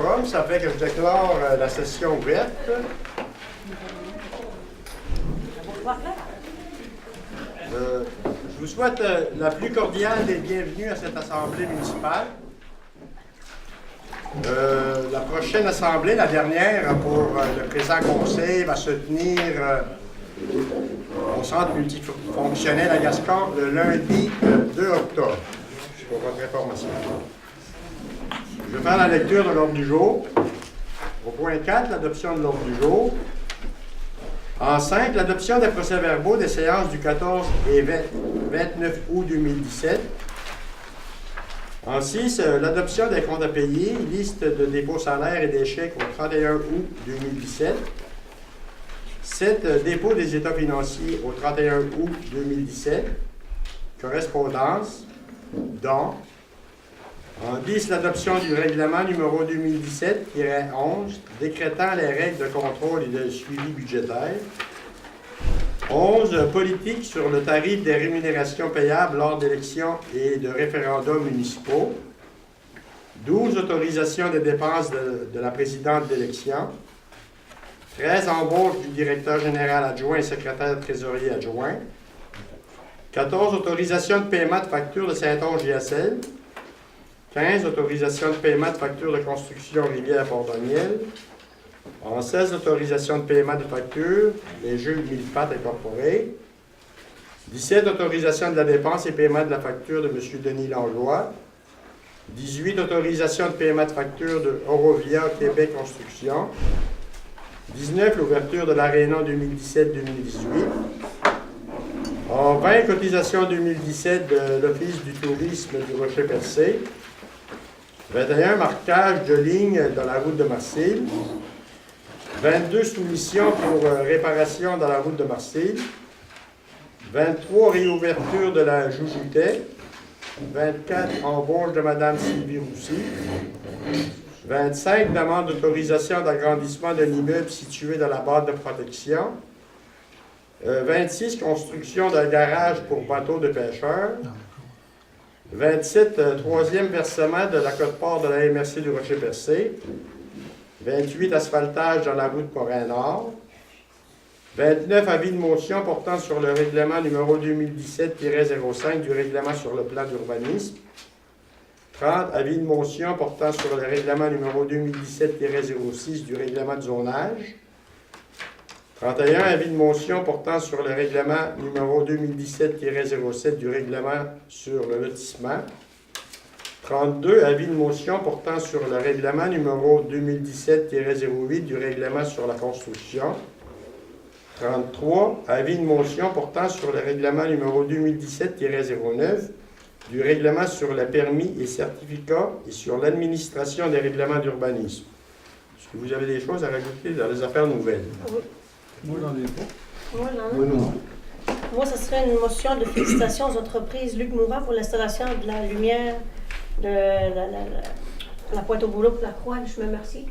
quorum, ça fait que je déclare la session ouverte. Je vous souhaite la plus cordiale des bienvenues à cette assemblée municipale. La prochaine assemblée, la dernière pour le présent conseil, va se tenir au centre multifonctionnel à Gascon le lundi 2 octobre, pour votre information. Je vais faire la lecture de l'ordre du jour. Au point 4, l'adoption de l'ordre du jour. En 5, l'adoption des procès-verbaux des séances du 14 et 29 août 2017. En 6, l'adoption des comptes à payer, liste de dépôts salaires et des chèques au 31 août 2017. 7, dépôt des états financiers au 31 août 2017. Correspondance, dons. En 10, l'adoption du règlement numéro 2017-11, décrétant les règles de contrôle et de suivi budgétaire. 11, politique sur le tarif des rémunérations payables lors d'élections et de référendums municipaux. 12, autorisation des dépenses de la présidente d'élection. 13, embauche du directeur général adjoint et secrétaire trésorier adjoint. 14, autorisation de paiement de facture de Saint-Onge-GSL. 15, autorisation de paiement de facture de construction Rivière-Port-Daniel. En 16, autorisation de paiement de facture des jeux Millepattes incorporés. 17, autorisation de la dépense et paiement de la facture de M. Denis Langlois. 18, autorisation de paiement de facture de Eurovia Québec Construction. 19, l'ouverture de l'Aréna 2017-2018. En 20, cotisation 2017 de l'Office du tourisme du Rocher-Percé. 21, marquage de ligne dans la route de Marseille. 22, soumission pour réparation dans la route de Marseille. 23, réouverture de la Joujoutet. 24, embauche de Mme Sylvie Roussy. 25, demande d'autorisation d'agrandissement d'un immeuble situé dans la bande de protection. 26, construction d'un garage pour bateaux de pêcheurs. 27, troisième versement de la quote-part de la MRC du Rocher-Percé. 28, asphaltage dans la route Morin-Nord. 29, avis de motion portant sur le règlement numéro 2017-05 du règlement sur le plan d'urbanisme. 30, avis de motion portant sur le règlement numéro 2017-06 du règlement de zonage. 31, avis de motion portant sur le règlement numéro 2017-07 du règlement sur le lotissement. 32, avis de motion portant sur le règlement numéro 2017-08 du règlement sur la construction. 33, avis de motion portant sur le règlement numéro 2017-09 du règlement sur le permis et certificats et sur l'administration des règlements d'urbanisme. Est-ce que vous avez des choses à rajouter dans les affaires nouvelles? Oui. Moi, j'en ai pas. Moi, j'en ai. Moi, ce serait une motion de félicitations aux entreprises Luc Mourant pour l'installation de la lumière de la pointe au boulot pour la croix. Je me remercie.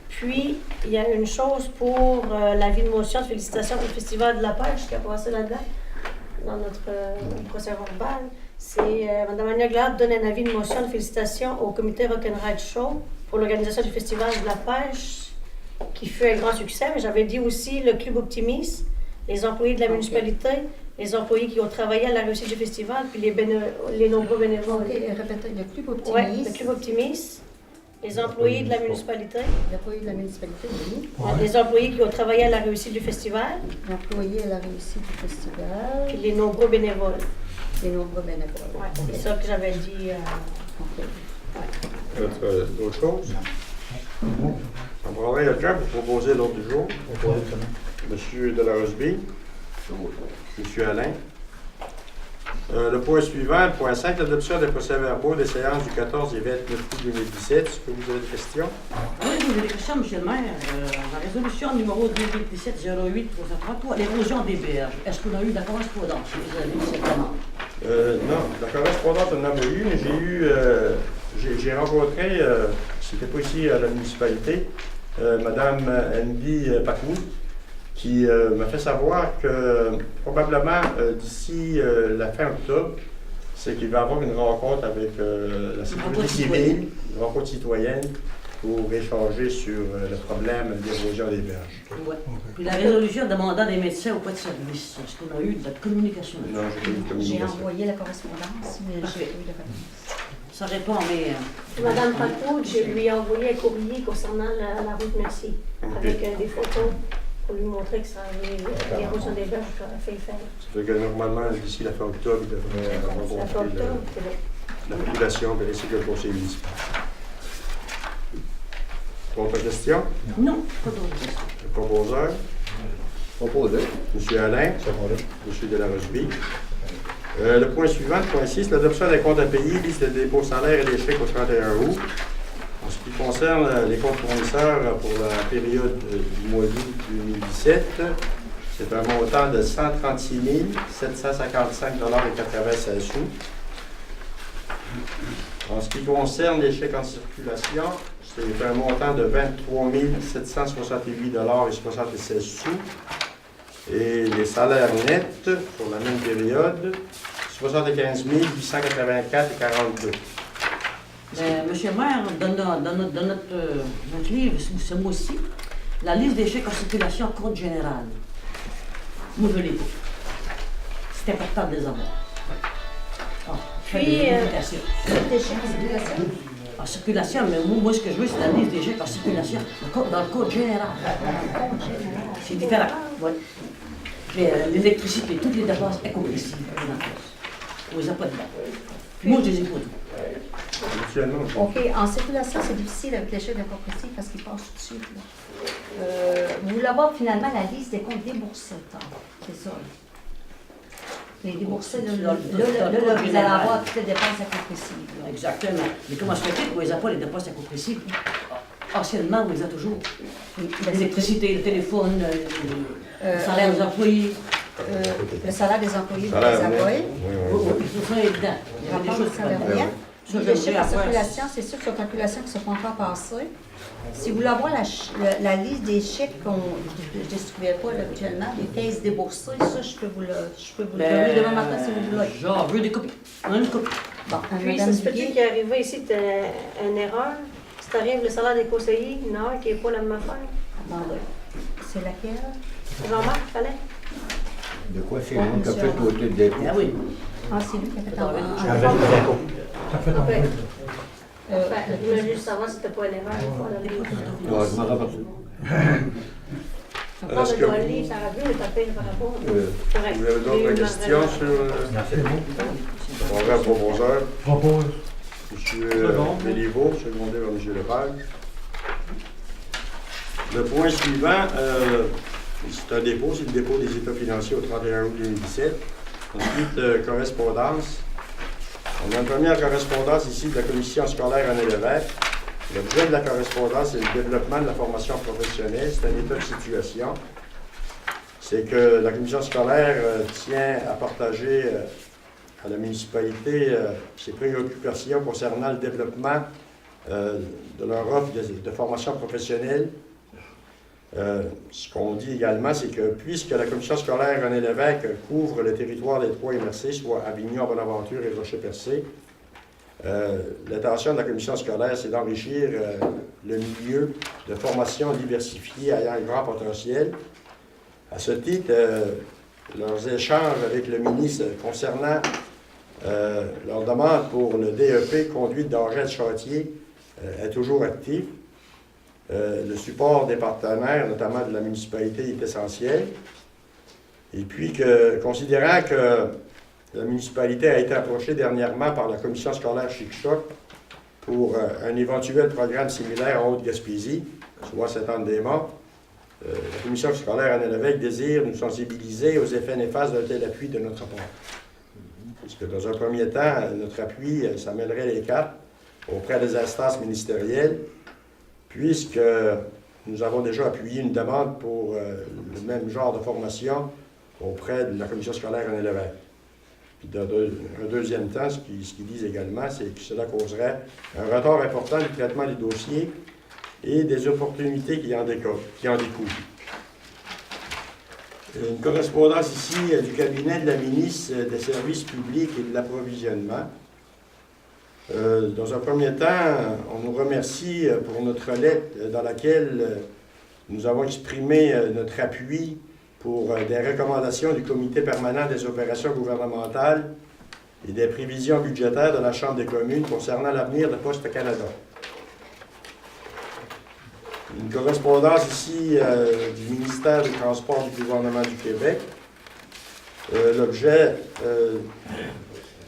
Puis, il y a une chose pour l'avis de motion de félicitations pour le Festival de la pêche qui a passé là-dedans, dans notre procès-verbal. C'est Mme Ania Glade donne un avis de motion de félicitations au comité Rock'n'Ride Show pour l'organisation du Festival de la pêche qui fut un grand succès. Mais j'avais dit aussi le Club Optimisme, les employés de la municipalité, les employés qui ont travaillé à la réussite du festival, puis les nombreux bénévoles. Répétez, le Club Optimisme. Oui, le Club Optimisme. Les employés de la municipalité. Les employés de la municipalité, oui. Les employés qui ont travaillé à la réussite du festival. Employés à la réussite du festival. Puis les nombreux bénévoles. Les nombreux bénévoles. Ouais, c'est ça que j'avais dit. D'autres choses? On prendrait le temps pour proposer l'ordre du jour. Monsieur Delarosby. Monsieur Alain. Le point suivant, le point 5, l'adoption des procès-verbaux des séances du 14 et 29 août 2017. Est-ce que vous avez des questions? Oui, vous avez des questions, M. le maire. La résolution numéro 2017-08 333, l'érosion des berges. Est-ce qu'on a eu de la correspondance vis-à-vis de cette demande? Non, la correspondance, on en a eu, mais j'ai rencontré, c'était pas ici à la municipalité, Mme Andy Pacou, qui m'a fait savoir que probablement d'ici la fin octobre, c'est qu'il va y avoir une rencontre avec la sécurité Rencontre civile, une rencontre citoyenne, pour échanger sur le problème d'érosion des berges. Ouais. Puis la résolution demandant des médecins au pas de service. Est-ce qu'on a eu de la communication? Non, j'ai pas eu de J'ai communication. envoyé la correspondance, mais j'ai Parfait. pas eu de réponse. Ça répond, mais Madame Patou, je lui ai envoyé un courrier concernant la route Merci, avec des photos pour lui montrer que ça avait l'érosion des berges a fait faire. Ça fait que normalement, d'ici la fin octobre, il devrait C'est la rencontrer photo, la population ainsi que le conseil municipal. Autre question? non, pas d'autres questions. Le proposeur, Proposé. M. Alain, Secondé. M. Delarosby. Le point suivant, le point 6, l'adoption des comptes à payer, liste de dépôts salaires et des chèques au 31 août. En ce qui concerne les comptes fournisseurs pour la période du mois d'août 2017, c'est un montant de 136 755,96 $. En ce qui concerne les chèques en circulation, c'est un montant de 23 768,76 $. Et les salaires nets pour la même période, 75 884,42 $. Monsieur le maire, dans notre livre, ce mois-ci, la liste des chèques en circulation compte général. Moi, je l'ai pas. C'est important de les avoir. Ah, je fais Puis, des modifications. Des chèques en circulation? En circulation, mais moi, ce que je veux, c'est la liste des chèques en circulation dans le code général. C'est différent. Ouais. L'électricité, toutes les dépenses incompressibles. On les a pas dedans. Moi, je les ai pas toutes. Habituellement, OK. En circulation, c'est difficile avec les chèques d'incompressibles parce qu'ils passent tout de suite. Là. Vous voulez avoir finalement la liste des comptes déboursés. C'est ça. Les déboursés, là, vous allez avoir toutes les dépenses incompressibles. là. Exactement. Mais comment se fait-il qu'on les a pas, les dépenses incompressibles? Anciennement, on les a toujours. L'électricité, le téléphone, le salaire des employés. Le salaire des employés, vous salaire les net. avez. Oui. Tout ça est dedans. Il y a des Rapport choses de qui salaire sont net. dedans. Ça, Les chèques j'aimerais en avoir. circulation, c'est sûr que c'est une calculation qui ne sont pas encore passées. Si vous voulez avoir la liste des chèques qu'on ne distribuait pas là, actuellement, des caisses déboursées, ça, je peux vous le donner demain matin si vous voulez. Genre, je veux des copies. Une copie. Bon, Puis, Madame ça se peut-tu Duguay, qu'il est arrivé ici une erreur? Si t'arrives le salaire des conseillers, une heure qui n'est pas la même affaire. attendez. C'est laquelle? Jean-Marc, fallait? De quoi c'est lui qui a fait tout le dépôt? Ah oui. Ah, c'est lui qui a fait en Avec les impôts. Ça fait Ok. en Je voulais juste savoir si c'était pas une erreur. Ouais, je m'en rappelle. On parle de ton livre, ça aurait pu taper par rapport. Correct. Vous avez d'autres questions sur C'est bon. on va au proposeur? Propose. M. Second. Béliveau, secondé par M. Lepage. Le point suivant, c'est un dépôt, c'est le dépôt des états financiers au 31 août 2017. Ensuite, correspondance. On a une première correspondance ici de la commission scolaire René Lévesque. L'objet de la correspondance, c'est le développement de la formation professionnelle. C'est un état de situation. C'est que la commission scolaire tient à partager à la municipalité ses préoccupations concernant le développement de leur offre de formation professionnelle. Ce qu'on dit également, c'est que puisque la commission scolaire René Lévesque couvre le territoire des trois MRC, soit Avignon, Bonaventure et Rocher-Percé, l'intention de la commission scolaire, c'est d'enrichir le milieu de formation diversifiée ayant un grand potentiel. À ce titre, leurs échanges avec le ministre concernant leur demande pour le DEP conduite d'engins de chantier est toujours actif. Le support des partenaires, notamment de la municipalité, est essentiel. Et puis, considérant que la municipalité a été approchée dernièrement par la commission scolaire Chic-Choc pour un éventuel programme similaire en Haute-Gaspésie, soit Sainte-Anne-des-Monts, la commission scolaire René Lévesque désire nous sensibiliser aux effets néfastes d'un tel appui de notre part. Parce que dans un premier temps, notre appui s'amènerait les quatre auprès des instances ministérielles, puisque nous avons déjà appuyé une demande pour le même genre de formation auprès de la commission scolaire René Lévesque. Puis dans un deuxième temps, ce qu'ils disent également, c'est que cela causerait un retard important du traitement des dossiers et des opportunités qui en découlent. Une correspondance ici du cabinet de la ministre des Services publics et de l'approvisionnement. Dans un premier temps, on nous remercie pour notre lettre dans laquelle nous avons exprimé notre appui pour des recommandations du Comité permanent des opérations gouvernementales et des prévisions budgétaires de la Chambre des communes concernant l'avenir de Poste Canada. Une correspondance ici du ministère des Transports du gouvernement du Québec. L'objet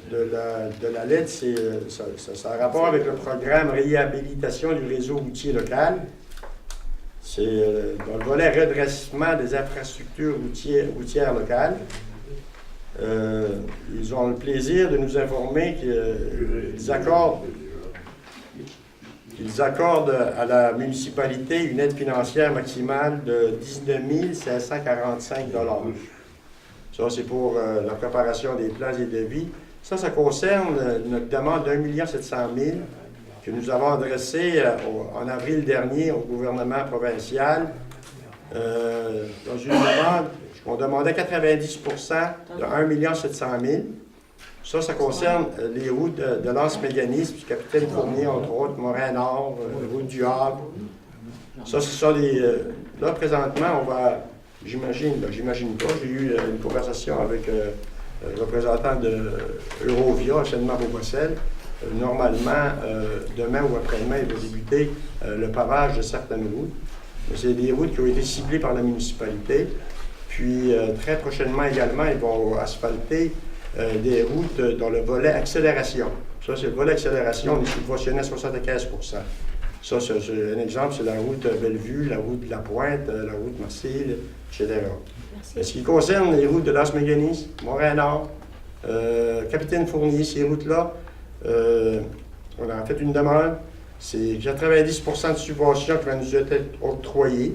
de la lettre, ça a rapport avec le programme réhabilitation du réseau routier local. C'est dans le volet redressement des infrastructures routières locales. Ils ont le plaisir de nous informer qu'ils accordent à la municipalité une aide financière maximale de 19 545 $. Ça, c'est pour la préparation des plans et devis. Ça concerne notre demande d'1 700 000 que nous avons adressée en avril dernier au gouvernement provincial. Dans une demande, on demandait 90 de 1 700 000. Ça concerne les routes de l'Anse-Méganisme, du Capitaine Fournier, entre autres, Morin-Nord, route du Havre. Ça, c'est ça les... là, présentement, on va... J'imagine pas, j'ai eu une conversation avec le représentant de Eurovia, anciennement Beaubocel. Normalement, demain ou après-demain, il va débuter le pavage de certaines routes. C'est des routes qui ont été ciblées par la municipalité. Puis, très prochainement également, ils vont asphalter des routes dans le volet accélération. Ça, c'est le volet accélération, on est subventionné à 75 %. Ça, c'est un exemple, c'est la route Bellevue, la route de la Pointe, la route Marcille, etc. Merci. Ce qui concerne les routes de l'Anse-Méganisme, Morin-Nord, Capitaine Fournier, ces routes-là, on a fait une demande. C'est 90 % de subvention qui va nous être octroyée.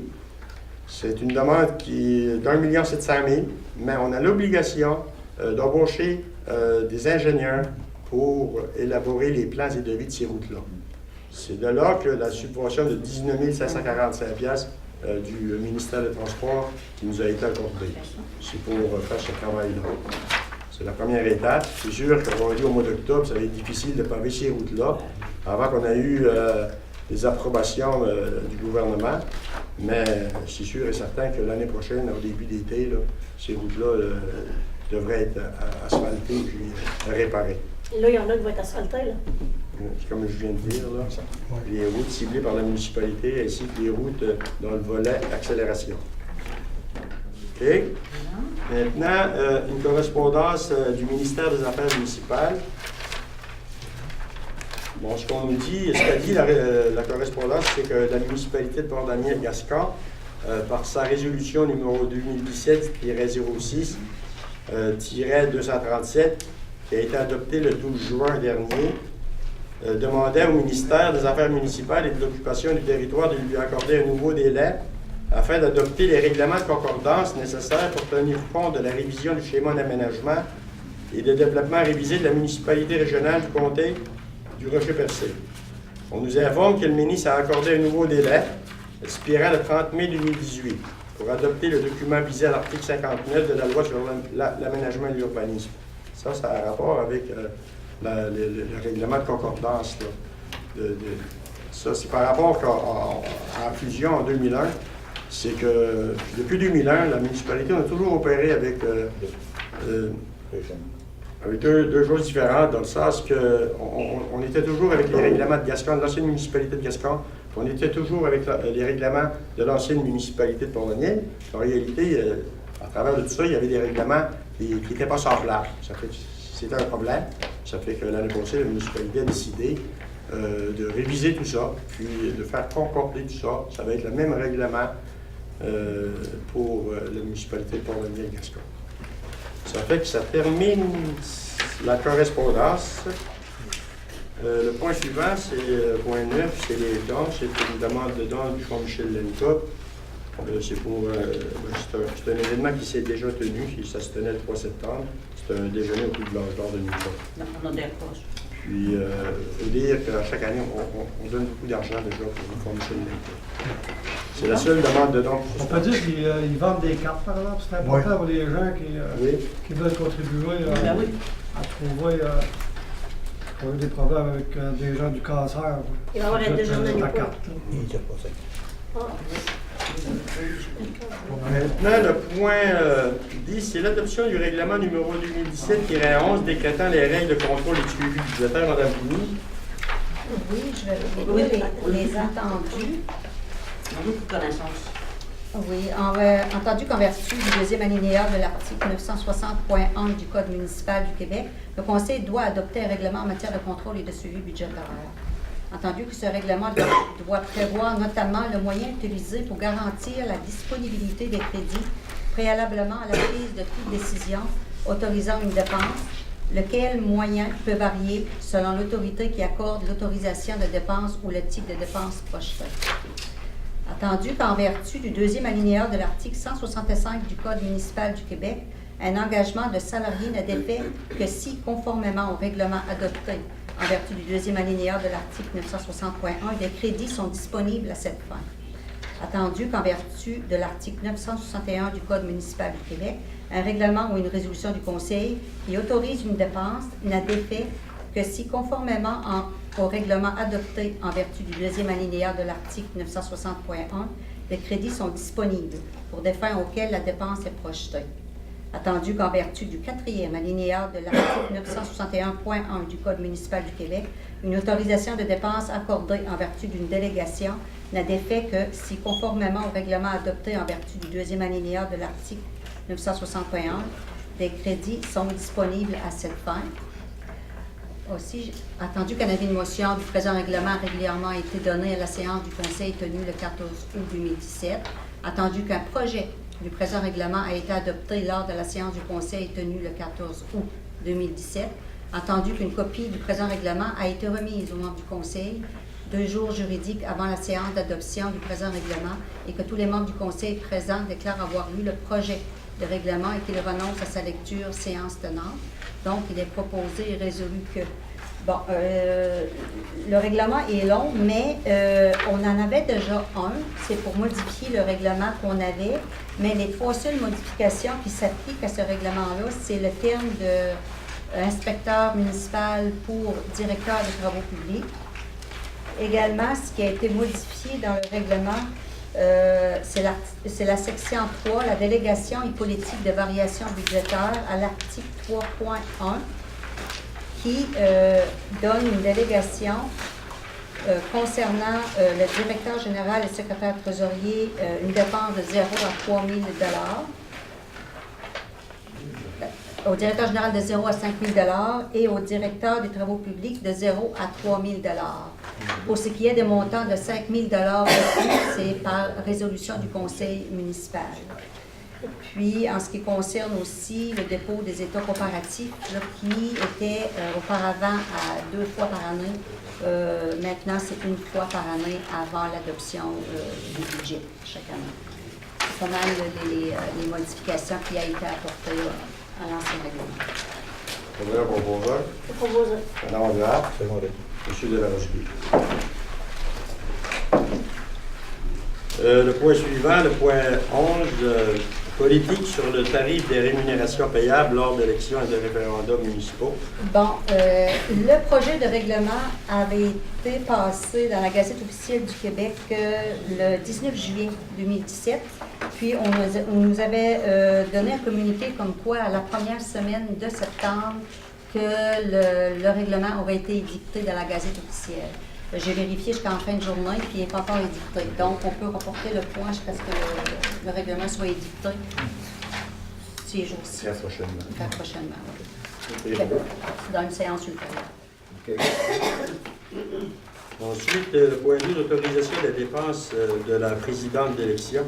C'est une demande qui est d'1 700 000, mais on a l'obligation d'embaucher des ingénieurs pour élaborer les plans et devis de ces routes-là. C'est de là que la subvention de 19 545 $ du ministère des Transports qui nous a été accordée. C'est pour faire ce travail-là. C'est la première étape. C'est sûr qu'on va dire au mois d'octobre, ça va être difficile de paver ces routes-là, avant qu'on ait eu des approbations du gouvernement. Mais c'est sûr et certain que l'année prochaine, au début d'été, ces routes-là devraient être asphaltées et réparées. Là, il y en a qui vont être asphaltés, là. Comme je viens de dire, là, les routes ciblées par la municipalité ainsi que les routes dans le volet accélération. OK? Maintenant, une correspondance du ministère des Affaires municipales. Bon, ce qu'on nous dit, ce qu'a dit la correspondance, c'est que la municipalité de Port-Daniel-Gascon, par sa résolution numéro 2017-06-237, qui a été adoptée le 12 juin dernier, demandait au ministère des Affaires municipales et de l'Occupation du territoire de lui accorder un nouveau délai afin d'adopter les règlements de concordance nécessaires pour tenir compte de la révision du schéma d'aménagement et de développement révisé de la municipalité régionale du comté du Rocher-Percé. On nous informe que le ministre a accordé un nouveau délai, expirant le 30 mai 2018, pour adopter le document visé à l'article 59 de la loi sur l'aménagement et l'urbanisme. Ça a rapport avec le règlement de concordance. Ça, c'est par rapport à la fusion en 2001. C'est que depuis 2001, la municipalité a toujours opéré avec deux choses différentes, dans le sens qu'on était toujours avec les règlements de Gascon, de l'ancienne municipalité de Gascon, on était toujours avec les règlements de l'ancienne municipalité de Port-Daniel. En réalité, à travers de tout ça, il y avait des règlements qui n'étaient pas sans place. C'était un problème. Ça fait que l'année passée, la municipalité a décidé de réviser tout ça, puis de faire concorder tout ça. Ça va être le même règlement pour la municipalité de Port-Daniel-Gascon. Ça fait que ça termine la correspondance. Le point suivant, c'est point 9, c'est les dons. C'est une demande de dons du fonds Michel Lenka. C'est un événement qui s'est déjà tenu, ça se tenait le 3 septembre. C'est un déjeuner au Coup de l'Âge d'or de Newport. Puis, il faut dire qu'à chaque année, on donne beaucoup d'argent déjà pour le fonds Michel Lenka. C'est la seule demande de dons. On peut dire qu'ils vendent des cartes, par exemple. C'est important pour les gens Oui. qui veulent contribuer Ben oui. à trouver qui ont eu des problèmes avec des gens du cancer. Il va y avoir un déjeuner ta de carte. Maintenant, le point 10, c'est l'adoption du règlement numéro 2017-11 décrétant les règles de contrôle et de suivi budgétaire. Madame Pini. Oui, je vais vous lire les attendus. On a beaucoup de connaissances. Oui, entendu qu'en vertu du deuxième alinéa de l'article 960.1 du Code municipal du Québec, le Conseil doit adopter un règlement en matière de contrôle et de suivi budgétaire. Entendu que ce règlement doit prévoir notamment le moyen utilisé pour garantir la disponibilité des crédits préalablement à la prise de toute décision autorisant une dépense, lequel moyen peut varier selon l'autorité qui accorde l'autorisation de dépense ou le type de dépense projetée. Attendu qu'en vertu du deuxième alinéa de l'article 165 du Code municipal du Québec, un engagement de salarié n'a d'effet que si, conformément au règlement adopté en vertu du deuxième alinéa de l'article 960.1, des crédits sont disponibles à cette fin. Attendu qu'en vertu de l'article 961 du Code municipal du Québec, un règlement ou une résolution du Conseil qui autorise une dépense n'a d'effet que si, conformément au règlement adopté en vertu du deuxième alinéa de l'article 960.1, les crédits sont disponibles pour des fins auxquelles la dépense est projetée. Attendu qu'en vertu du quatrième alinéa de l'article 961.1 du Code municipal du Québec, une autorisation de dépense accordée en vertu d'une délégation n'a d'effet que si, conformément au règlement adopté en vertu du deuxième alinéa de l'article 960.1, des crédits sont disponibles à cette fin. Aussi, attendu qu'un avis de motion du présent règlement a régulièrement été donné à la séance du Conseil tenue le 14 août 2017, attendu qu'un projet du présent règlement a été adopté lors de la séance du Conseil tenue le 14 août 2017, attendu qu'une copie du présent règlement a été remise aux membres du Conseil 2 jours juridiques avant la séance d'adoption du présent règlement et que tous les membres du Conseil présents déclarent avoir lu le projet de règlement et qu'ils renoncent à sa lecture séance tenante. Donc, il est proposé et résolu que le règlement est long, mais on en avait déjà un. C'est pour modifier le règlement qu'on avait, mais les 3 seules modifications qui s'appliquent à ce règlement-là, c'est le terme de inspecteur municipal pour directeur des travaux publics. Également, ce qui a été modifié dans le règlement, c'est la section 3, la délégation et politique de variation budgétaire à l'article 3.1 qui donne une délégation concernant le directeur général et secrétaire trésorier, une dépense de 0 à 3 000 $. Au directeur général de 0 à 5 000 $ et au directeur des travaux publics de 0 à 3 000 $. Pour ce qui est des montants de 5 000 $, c'est par résolution du conseil municipal. Puis, en ce qui concerne aussi le dépôt des états comparatifs, là, qui était auparavant à 2 fois par année, maintenant c'est 1 fois par année avant l'adoption du budget chaque année. C'est pas mal les modifications qui ont été apportées à l'ancien règlement. Premier proposeur. Je propose. Madame Aguilar. C'est moi. Monsieur Delaroche-Guy. Le point suivant, le point 11, politique sur le tarif des rémunérations payables lors d'élections et de référendums municipaux. Bon, le projet de règlement avait été passé dans la Gazette officielle du Québec le 19 juillet 2017. Puis, on nous avait donné un communiqué comme quoi, à la première semaine de septembre, que le règlement aurait été édicté dans la Gazette officielle. J'ai vérifié jusqu'en fin de journée, puis il n'est pas encore édicté. Donc, on peut reporter le point jusqu'à ce que le règlement soit édicté ces jours-ci. Très prochainement. Très prochainement, oui. Okay. Dans une séance ultérieure. OK. Ensuite, le point 2, l'autorisation des dépenses de la présidente d'élection.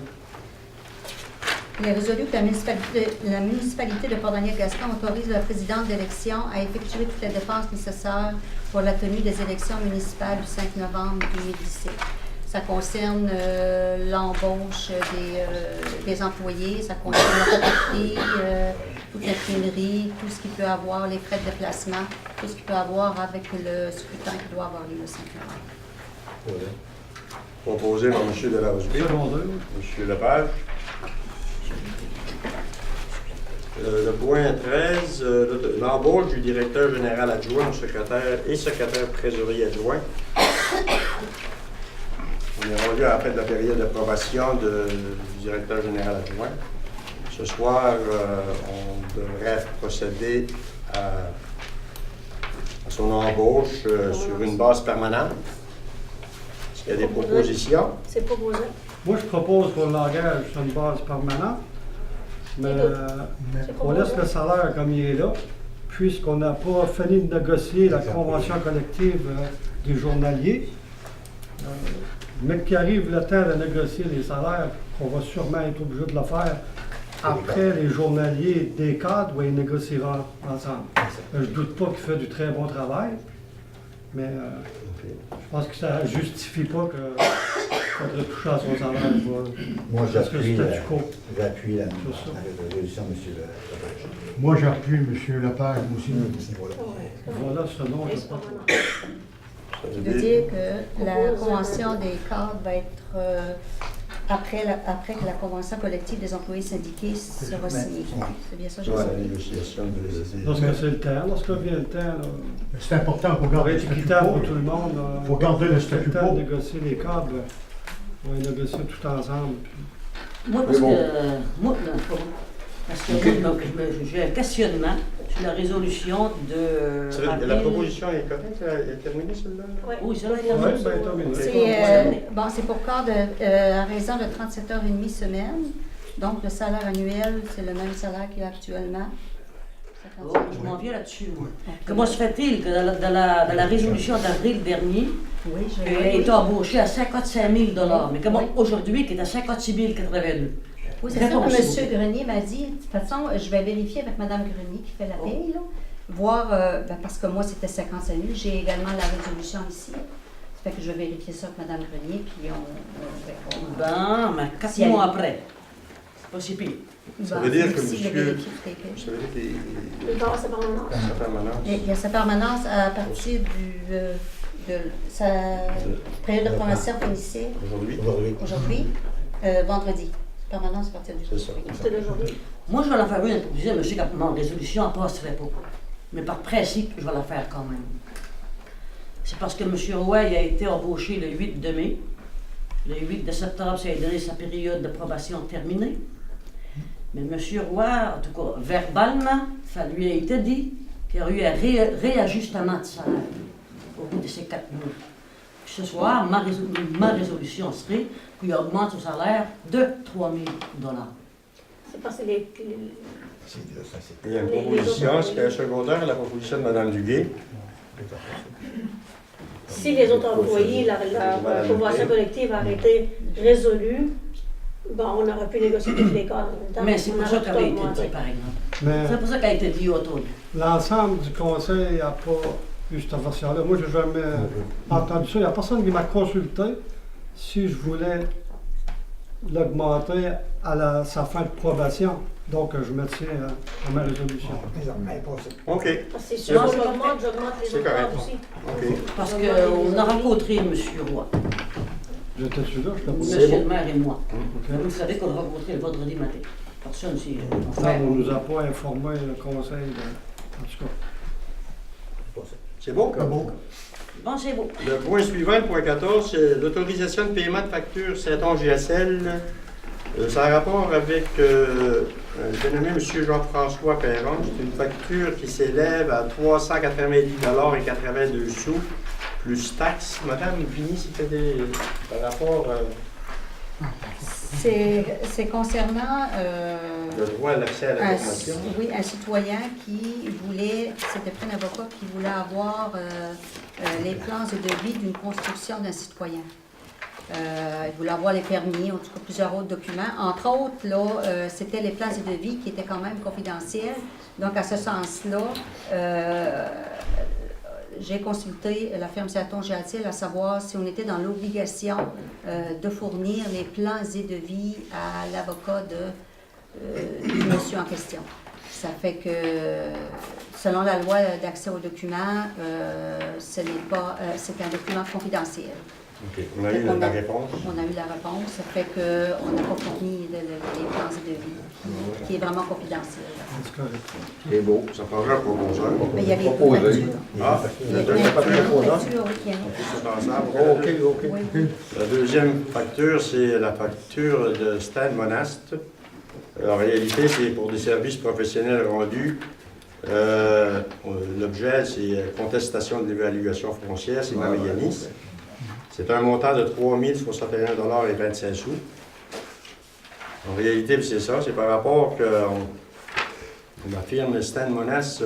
Il est résolu que la municipalité de Port-Daniel-Gascon autorise la présidente d'élection à effectuer toutes les dépenses nécessaires pour la tenue des élections municipales du 5 novembre 2017. Ça concerne l'embauche des employés, ça concerne la papeterie, toute l'imprimerie, tout ce qui peut avoir, les frais de déplacement, tout ce qui peut avoir avec le scrutin qui doit avoir lieu le 5 novembre. Voilà. Proposé par M. Delarosby. Secondaire. M. Lepage. Le point 13, l'embauche du directeur général adjoint au secrétaire et secrétaire trésorier adjoint. On est rendu à la fin de la période d'approbation du directeur général adjoint. Ce soir, on devrait procéder à son embauche sur une base permanente. Est-ce qu'il y a des propositions? C'est proposé. Moi, je propose qu'on l'engage sur une base permanente, mais C'est on laisse le salaire comme il est là, puisqu'on n'a pas fini de négocier la convention collective des journaliers. Mais qu'il arrive le temps de négocier les salaires, qu'on va sûrement être obligé de le faire après les journaliers des cadres, où ils négocieront ensemble. Je ne doute pas qu'il fait du très bon travail, mais je pense que ça ne justifie pas qu'il faudrait toucher à son salaire. Moi, Parce que j'appuie le statu quo. la résolution, M. Moi, j'appuie M. Lepage, moi aussi, à ce niveau-là. Voilà, ce nom, je ne sais pas. permanent. Je veux dire que la convention des cadres va être après que la convention collective des employés syndiqués sera signée. C'est bien ça, je Ouais, sais. la négociation de Lorsque c'est le temps, lorsque vient le temps, là, C'est important qu'on pour garde le être statu équitable quo. pour tout le monde, Il faut garder le statu le temps quo. de négocier les cadres, on va les négocier tout ensemble. Moi, parce bon. que, moi, j'ai un questionnement sur la résolution de. La proposition est correcte? Elle est terminée, celle-là? Ouais. Oui, c'est là. Oui, bien terminé. C'est pour cadre à raison de 37h30 semaine. Donc, le salaire annuel, c'est le même salaire qu'il y a actuellement. Oh, je m'en viens là-dessus, moi. Comment se fait-il que dans la résolution d'avril dernier, Oui, je il a été embauché à 55 000 mais comment Oui. aujourd'hui, qui est à 56 082? Oui, c'est ça Réponse, que s'il vous M. plaît. Grenier m'a dit. De toute façon, je vais vérifier avec Mme Grenier qui fait la paye, là, voir, parce que moi, c'était 55 000. J'ai également la résolution ici. Ça fait que je vais vérifier ça avec Mme Grenier, puis on verra. Ben, mais 4 Si elle- mois après, c'est pas si pire. Ça veut dire que Si, je vais monsieur- vérifier toutes les payes. Ça veut dire qu'il Le corps, c'est permanent. sa permanence. Il y a sa permanence à partir de sa période de formation finissait Aujourd'hui? aujourd'hui, vendredi. Permanence à partir du C'est ça. C'était d'aujourd'hui. Moi, je vais la faire une, je disais, monsieur, que mon résolution ne passerait pas. Mais par principe, je vais la faire quand même. C'est parce que M. Roy il a été embauché le 8 de mai. Le 8 de septembre, ça a donné sa période de probation terminée. Mais M. Roy, en tout cas, verbalement, ça lui a été dit qu'il y aurait eu un réajustement de salaire au bout de ces 4 mois. Puis ce soir, ma résolution serait qu'il augmente son salaire de 3 000 $. C'est parce que les Il y a une proposition, ce qui est secondaire, la proposition de Mme Duguay. si les autres employés, leur convention collective a été résolue, bon, on aurait pu négocier tous les cas en même temps. Mais c'est On pour ça aurait qu'elle tout a été augmenté. dit, par exemple. Mais C'est pour ça qu'elle a été dit autour. l'ensemble du conseil n'a pas eu cette version-là. Moi, je n'ai jamais entendu ça. Il n'y a personne qui m'a consulté si je voulais l'augmenter à sa fin de probation. Donc, je me tiens à ma résolution. OK. Parce que si on l'augmente, j'augmente les C'est autres correct. cadres aussi. OK. Parce qu'on a rencontré M. Roy, J'étais-tu là? Je C'est M. bon. le maire et moi. OK. Vous savez qu'on l'a rencontré le vendredi matin. Personne s'y Non, on ne nous a pas informé le conseil. En tout cas. C'est bon? Bon, c'est beau. Le point suivant, le point 14, c'est l'autorisation de paiement de facture Saint-Onge-GSL. Ça a rapport avec le dénommé M. Jean-François Perron. C'est une facture qui s'élève à 390,82 $, plus taxes. Madame Vigny, c'était par rapport C'est concernant le droit à l'accès à l'information. un citoyen qui voulait, c'était pris un avocat qui voulait avoir les plans de devis d'une construction d'un citoyen. Il voulait avoir les permis, en tout cas plusieurs autres documents. Entre autres, là, c'était les plans de devis qui étaient quand même confidentiels. Donc, à ce sens-là, j'ai consulté la firme Saint-Onge-GSL à savoir si on était dans l'obligation de fournir les plans et devis à l'avocat du monsieur en question. Ça fait que, selon la loi d'accès aux documents, ce n'est pas, c'est un document confidentiel. OK. On a eu la réponse. On a eu la réponse, ça fait qu'on n'a pas fourni les plans et devis, qui est vraiment confidentiel. C'est correct. C'est beau. Ça prendra un proposeur. Mais il y avait une Proposé. facture. Ah, Il y a la une deuxième facture. facture, oui, qui est C'est ensemble. OK. Oui. La deuxième facture, c'est la facture de Stan Monast. En réalité, c'est pour des services professionnels rendus. L'objet, c'est contestation de l'évaluation foncière, c'est Marie-Yanis. C'est un montant de 3 061,25 $. En réalité, c'est ça, c'est par rapport que la firme Stan Monast,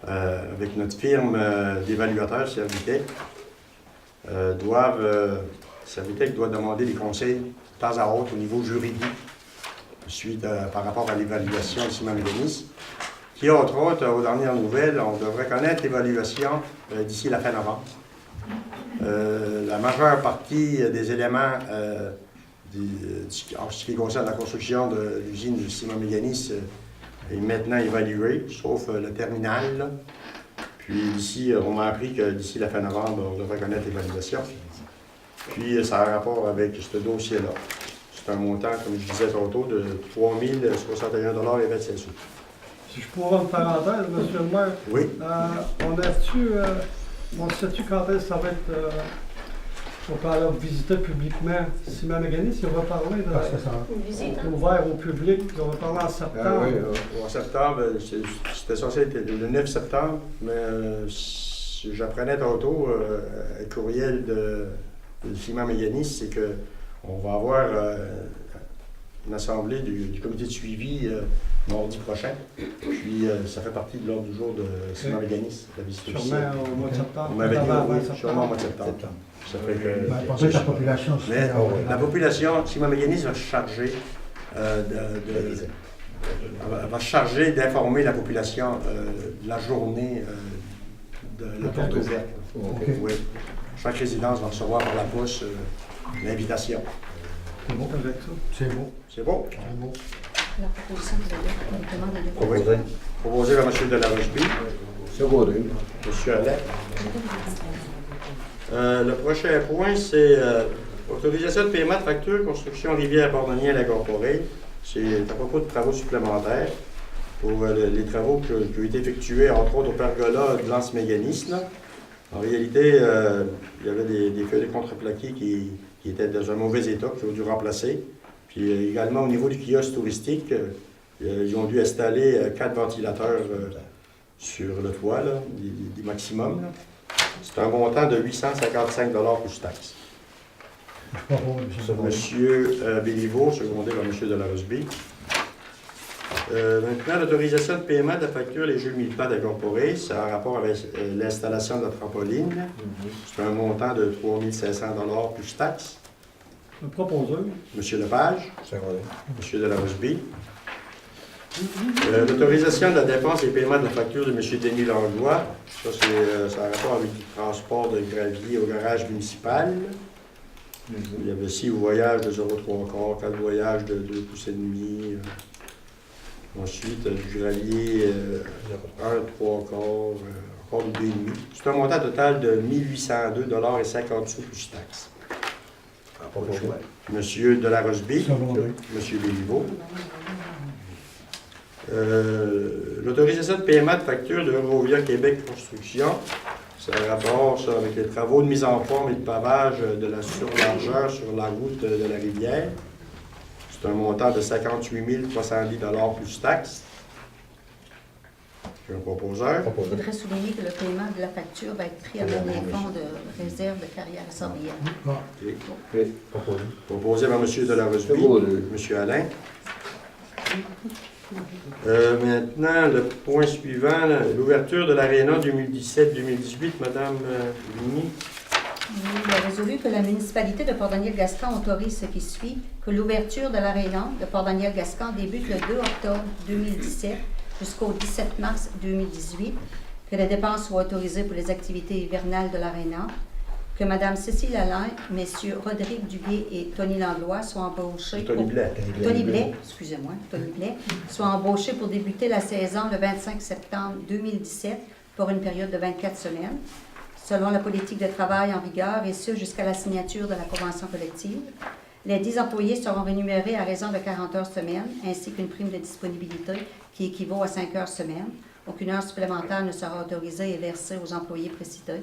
avec notre firme d'évaluateurs Servitec, Servitec doit demander des conseils de temps à autre au niveau juridique par rapport à l'évaluation de Simon Médenis, qui, entre autres, aux dernières nouvelles, on devrait connaître l'évaluation d'ici la fin novembre. La majeure partie des éléments en ce qui concerne la construction de l'usine de Simon Médenis est maintenant évaluée, sauf le terminal. Là. Puis d'ici, on m'a appris que d'ici la fin novembre, on devrait connaître l'évaluation. Puis ça a un rapport avec ce dossier-là. C'est un montant, comme je disais tantôt, de 3 061,25 $. Si je pourrais une parenthèse, monsieur le maire, Oui. on sait-tu quand est-ce que ça va être, on peut aller visiter publiquement Simon Médenis, on va parler de Parce que ça... Une visite, hein? ouvert au public, on va parler en septembre. En septembre, c'était censé être le 9 septembre, mais j'apprenais tantôt un courriel de Simon Médenis, c'est qu'on va avoir une assemblée du comité de suivi mardi prochain. Puis ça fait partie de l'ordre du jour de Simon Médenis, la visite officielle. Sûrement au mois de septembre. On m'avait dit avant oui, septembre. sûrement au mois de septembre. Ça fait que, Ben, peut-être la population... se mais fait- la population, Simon Médenis va se charger va se charger d'informer la population de la journée de la porte ouverte. OK. Oui. Chaque résidence va recevoir par la poste l'invitation. C'est bon avec ça. C'est beau. C'est bon? C'est beau. La proposition de la demande de Oui. Proposé par M. Delarosby. C'est beau, M. Allais. Le prochain point, c'est autorisation de paiement de facture construction Rivière-Pordonnière-Lacorporé. C'est à propos de travaux supplémentaires pour les travaux qui ont été effectués, entre autres, au pergola de l'Anse Méganis. En réalité, il y avait des feuilles de contreplaqué qui étaient dans un mauvais état, qui ont dû remplacer. Puis également, au niveau du kiosque touristique, ils ont dû installer 4 ventilateurs sur le toit, là, des maximums. Là. C'est un montant de 855 $ plus taxes. Je suis pas pour, monsieur. Monsieur Béliveau, secondé par M. Delarosby. Maintenant, l'autorisation de paiement de la facture Les Jeux militaires d'incorporé, c'est en rapport avec l'installation de la trampoline. C'est un montant de 3 500 $ plus taxes. Un proposeur. M. Lepage, Secondé. M. Delarosby. L'autorisation de la dépense et paiement de la facture de M. Denis Langlois, ça c'est en rapport avec le transport de gravier au garage municipal. Il y avait 6 voyages de 0,3 4 voyages de 2 pouces et demi. Ensuite, du gravier 1, 3 quarts, encore du 2,5. C'est un montant total de 1802,50 $ plus taxes. Monsieur Delarosby, Secondé. Monsieur Béliveau. L'autorisation de paiement de facture de Eurovia Québec Construction, c'est un rapport ça, avec les travaux de mise en forme et de pavage de la surlargeur sur la route de la rivière. C'est un montant de 58 310 $ plus taxes. J'ai un proposeur. Je voudrais souligner que le paiement de la facture va être pris avec les fonds de réserve de carrière et sorbière. Proposé par M. Delarosby, C'est beau, M. Alain. Maintenant, le point suivant, l'ouverture de l'aréna 2017-2018, Mme Ligny. Il a résolu que la municipalité de Port-Daniel-Gascon autorise ce qui suit, que l'ouverture de l'aréna de Port-Daniel-Gascon débute le 2 octobre 2017 jusqu'au 17 mars 2018, que les dépenses soient autorisées pour les activités hivernales de l'aréna, que Mme Cécile Alain, M. Rodrigue Duguay et Tony Langlois soient embauchés Tony Blais. Tony Blais, excusez-moi, Tony Blais, soit embauché pour débuter la saison le 25 septembre 2017 pour une période de 24 semaines. selon la politique de travail en vigueur, et ce jusqu'à la signature de la convention collective. Les 10 employés seront rémunérés à raison de 40 heures semaine, ainsi qu'une prime de disponibilité qui équivaut à 5 heures semaine. Aucune heure supplémentaire ne sera autorisée et versée aux employés précités.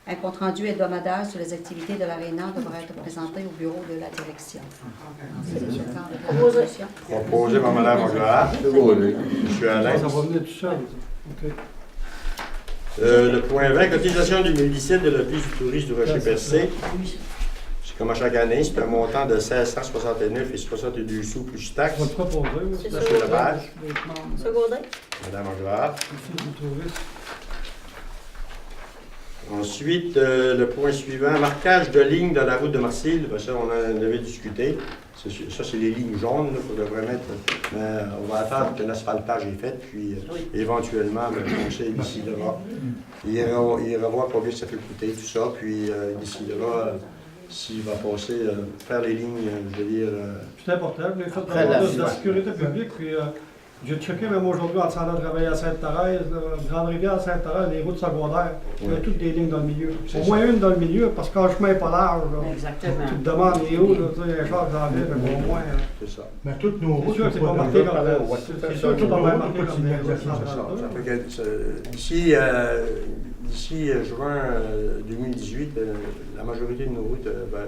Un compte-rendu hebdomadaire sur les activités de l'aréna devra être présenté au bureau de la direction. Proposé par Mme Angloire. Seguro. M. Alain. Ça va venir tout seul. OK. Le point 20, cotisation du municipal de l'Office du tourisme du Rocher-Percé. C'est comme à chaque année, c'est un montant de 1669,62 sous plus taxes. On va te proposer. oui. C'est M. ça. Lepage, Secondé. Mme Angloire. Office du tourisme. Ensuite, le point suivant, marquage de lignes dans la route de Marcille. Ben, ça, on en avait discuté. Ça, c'est les lignes jaunes qu'on devrait mettre. Mais on va attendre que l'asphaltage est fait, puis éventuellement, le conseil d'ici là, il ira voir combien ça peut coûter, tout ça, puis d'ici là, s'il va passer, faire les lignes, je veux dire... C'est important. Vous avez fait Après le la de la sécurité publique, puis j'ai checké même aujourd'hui en s'en allant travailler à Sainte-Thérèse, Grande-Rivière, Sainte-Thérèse, les routes secondaires. Il y a toutes des lignes dans le milieu. Au moins une dans le milieu, parce que quand le chemin n'est pas large, là, Exactement. tu te demandes, il est où, là, tu sais, il y a un char qui s'en vient, au moins. C'est ça. Mais toutes nos C'est routes, sûr que c'est pas marqué comme c'est sûr que c'est pas marqué comme des routes centrales. Ça fait que, d'ici juin 2018, la majorité de nos routes va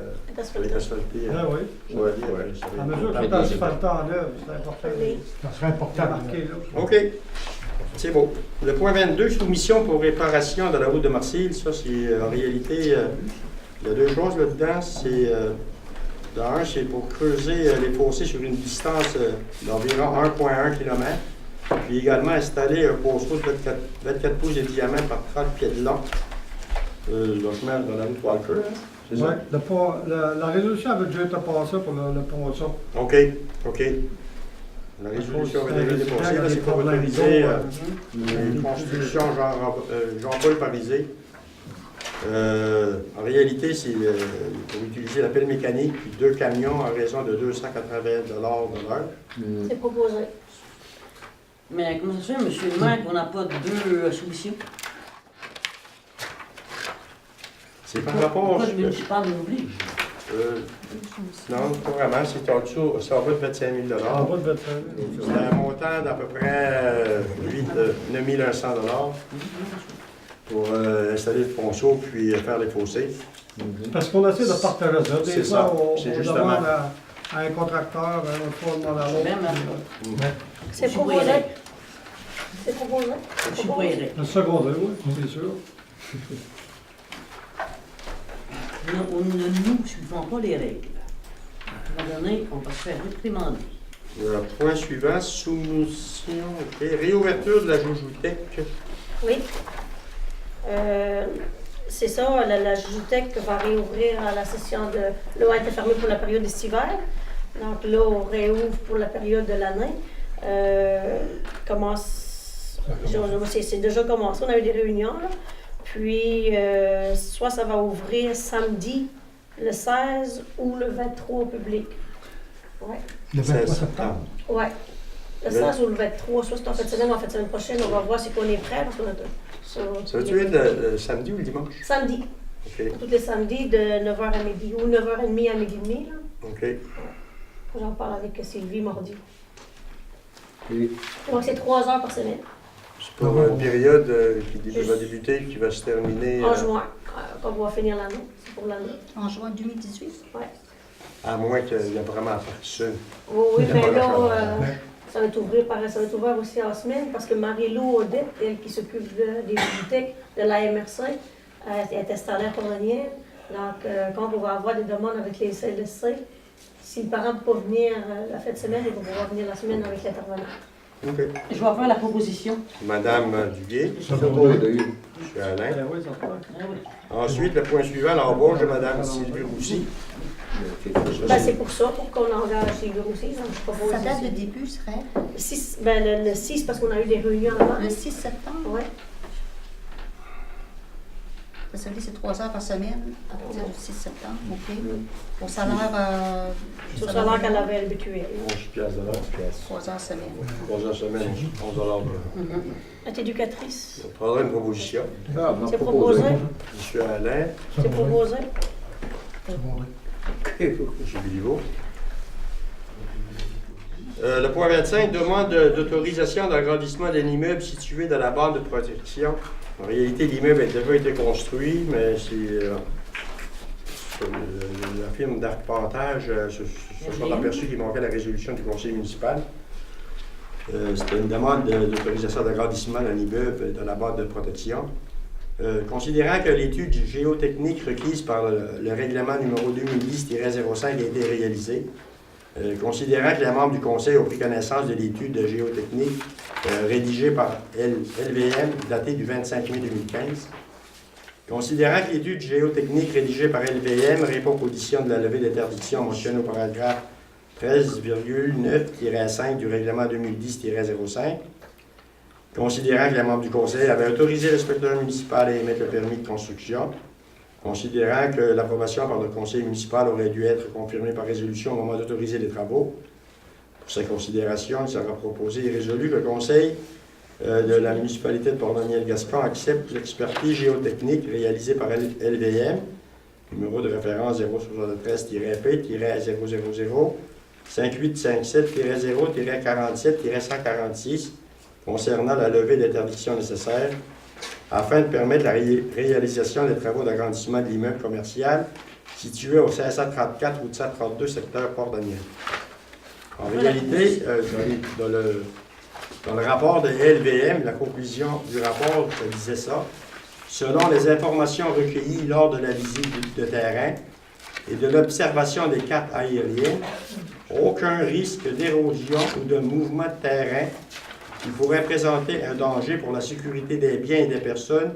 être asphaltées. Ah oui. Je dois dire, ça va À être mesure que important. tu asphaltes en œuvre, c'est important. Oui. Ça serait important. Marqué, là. OK. C'est beau. Le point 22, soumission pour réparation de la route de Marcille. Ça, c'est en réalité, il y a deux choses là-dedans. C'est, d'un, c'est pour creuser les fossés sur une distance d'environ 1,1 km. Puis également installer un poste-route de 24 pouces de diamètre par 30 pieds de long. Le chemin dans la route Walker, hein? C'est ça? Ouais, la résolution avait déjà été passée pour le ponton. OK. La résolution avait déjà été passée. Là, c'est pour autoriser une construction Jean-Paul Parisé. En réalité, c'est pour utiliser la pelle mécanique puis 2 camions à raison de 280 $ de l'heure. C'est proposé. Mais comment ça se fait, monsieur le maire, qu'on n'a pas deux soumissions? C'est par rapport... Pourquoi le municipal nous oblige? Non, pas vraiment. C'est en dessous, c'est en bas de 25 000 $. En bas de 25 000. C'est un montant d'à peu près 9 100 $ pour installer le ponceau puis faire les fossés. Parce qu'on essaie de partager ça. C'est Des ça. fois, on C'est justement. demande à un contracteur, un autre fois, on demande à l'autre. Même, C'est Je proposé. pourrais. C'est proposé. je suis pas aidé. Le secondaire, oui, c'est sûr. On ne nous suivons pas les règles. À un moment donné, on va se faire réprimander. Le point suivant, soumission, OK. Réouverture de la Joujou-Tech. Oui. C'est ça, la Joujou-Tech va réouvrir à la session de... L'eau a été fermée pour la période estivale. Donc là, on réouvre pour la période de l'année. C'est déjà commencé, on a eu des réunions. Là. Puis, soit ça va ouvrir samedi, le 16 ou le 23 au public. Ouais. Le 23 16 septembre. Ouais. Le 16 ou le 23, soit c'est en fin de semaine ou en fin de semaine prochaine, on va voir si on est prêt parce qu'on a tout. Ça va-tu être le samedi ou le dimanche? Samedi. OK. Tous les samedis de 9h à midi ou 9h30 à midi et demi. Là. OK. J'en parle avec Sylvie mardi. Oui. Donc c'est 3 heures par semaine. C'est pour une période qui va débuter et qui va se terminer En juin. Quand on va finir l'année. C'est pour l'année. En juin 2018. Ouais. à moins qu'il y ait vraiment à faire ça. Oui, oui, C'est mais pas là, grave. ça va être ouvert aussi en semaine parce que Marie-Lou Odette, elle qui s'occupe des bibliothèques de la MRC, elle est installée à Colonienne. Donc, quand on va avoir des demandes avec les CLSC, si le parent ne peut pas venir la fin de semaine, il va pouvoir venir la semaine avec l'intervenant. OK. Je vais faire la proposition. Madame Duguay, Seguro. Monsieur Alain. Ben oui, ça se passe. Ah oui. Ensuite, le point suivant, l'embauche de Madame Sylvie Roussy. Ben, c'est pour ça, pour qu'on engage Sylvie Roussy. Donc, je propose Sa date ici. de début serait Le 6, ben, le 6 parce qu'on a eu des réunions avant. le 6 septembre. Oui. Ça veut dire que c'est 3 heures par semaine à partir du 6 septembre, OK. Au salaire, C'est au salaire qu'elle avait habitué. 11 piastres de l'heure. 3 heures semaine. 3 heures semaine, 11 dollars de l'heure. Elle est éducatrice. On prendra une proposition. Ah, C'est proposé. Monsieur Alain, C'est proposé. Monsieur Béliveau. Le point 25, demande d'autorisation d'agrandissement d'un immeuble situé dans la bande de protection. En réalité, l'immeuble a déjà été construit, mais c'est la firme d'arpentage se sont aperçus qu'il manquait la résolution du conseil municipal. C'était une demande d'autorisation d'agrandissement d'un immeuble dans la bande de protection. Considérant que l'étude géotechnique requise par le règlement numéro 2010-05 a été réalisée, considérant que les membres du Conseil ont pris connaissance de l'étude géotechnique rédigée par LVM datée du 25 mai 2015, considérant que l'étude géotechnique rédigée par LVM répond aux conditions de la levée d'interdiction mentionnée au paragraphe 13,9-5 du règlement 2010-05, considérant que les membres du Conseil avaient autorisé l'inspecteur municipal à émettre le permis de construction, considérant que l'approbation par le conseil municipal aurait dû être confirmée par résolution au moment d'autoriser les travaux. Pour ces considérations, il sera proposé et résolu que le conseil de la municipalité de Port-Daniel-Gascon accepte l'expertise géotechnique réalisée par LVM, numéro de référence 073-P-000 5857-0-47-146, concernant la levée d'interdiction nécessaire afin de permettre la réalisation des travaux d'agrandissement de l'immeuble commercial situé au 534 route 132, secteur Port-Daniel. En réalité, dans le rapport de LVM, la conclusion du rapport disait ça. Selon les informations recueillies lors de la visite de terrain et de l'observation des cartes aériennes, aucun risque d'érosion ou de mouvement de terrain qui pourrait présenter un danger pour la sécurité des biens et des personnes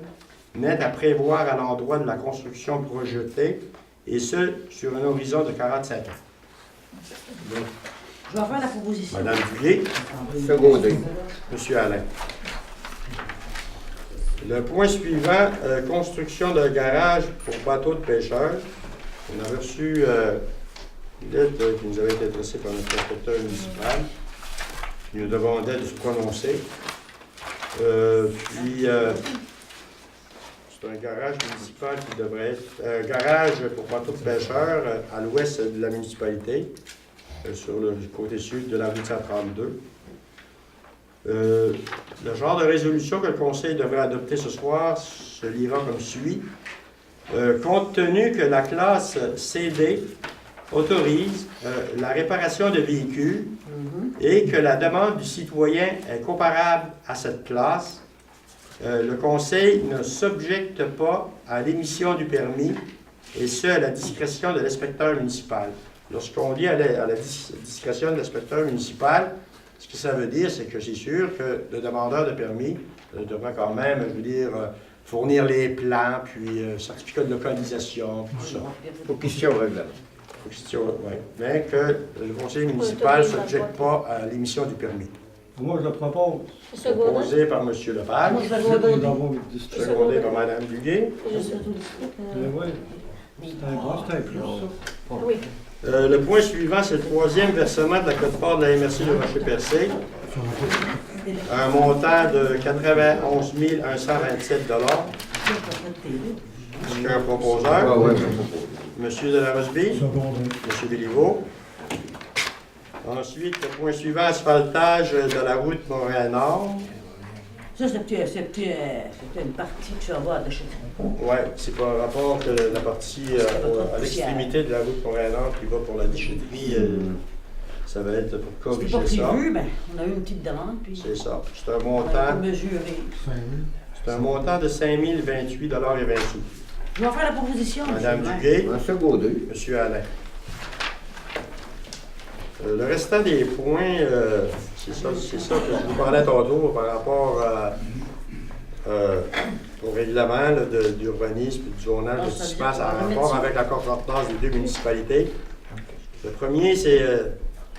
n'est à prévoir à l'endroit de la construction projetée, et ce, sur un horizon de 45 ans. Je vais faire la proposition. Madame Duguay. Secondé. Monsieur Alain. Le point suivant, construction d'un garage pour bateaux de pêcheurs. On avait reçu une lettre qui nous avait été adressée par notre inspecteur municipal. Il nous demandait de se prononcer. C'est un garage municipal qui devrait être un garage pour bateaux de pêcheurs à l'ouest de la municipalité, sur le côté sud de la route 132. Le genre de résolution que le Conseil devrait adopter ce soir se lira comme suit. Compte tenu que la classe CD autorise la réparation de véhicules et que la demande du citoyen est comparable à cette classe, le Conseil ne s'objecte pas à l'émission du permis, et ce, à la discrétion de l'inspecteur municipal. Lorsqu'on dit à la discrétion de l'inspecteur municipal, ce que ça veut dire, c'est que c'est sûr que le demandeur de permis devra quand même, je veux dire, fournir les plans, puis certificat de localisation, tout ça. Pour question règlement. Ouais. Mais que le conseil municipal ne s'objecte pas à l'émission du permis. Moi, je le propose. Proposé par M. Lepage, Moi, je vais Nous seconder. avons discuté. secondé par Mme Duguay. Mais oui, c'est un plus, ça. Oui. Le point suivant, c'est le troisième versement de la quote-part de la MRC de Rocher-Percé. Un montant de 91 127 $. Est-ce qu'il y a un proposeur? Ah ouais, Monsieur de la Roseby? Secondé. Monsieur Béliveau. Ensuite, le point suivant, asphaltage de la route Montréal-Nord. Ça, c'était une partie que tu vas voir de chez toi. Oui, c'est par rapport que la partie à l'extrémité de la route Montréal-Nord qui va pour la déchetterie, ça va être pour C'était pas corriger ça. prévu, mais on a eu une petite demande, puis C'est ça. C'est un on a montant, mesuré. 5 000. c'est un montant de 5 028 $ et 20 sous. Je vais faire la proposition, Madame monsieur le maire. Duguay, Un secondé. Monsieur Alain. Le restant des points, c'est ça que je vous parlais tantôt par rapport au règlement là, d'urbanisme et du zonage de ce qui se passe en rapport avec la concordance des deux municipalités. Le premier, c'est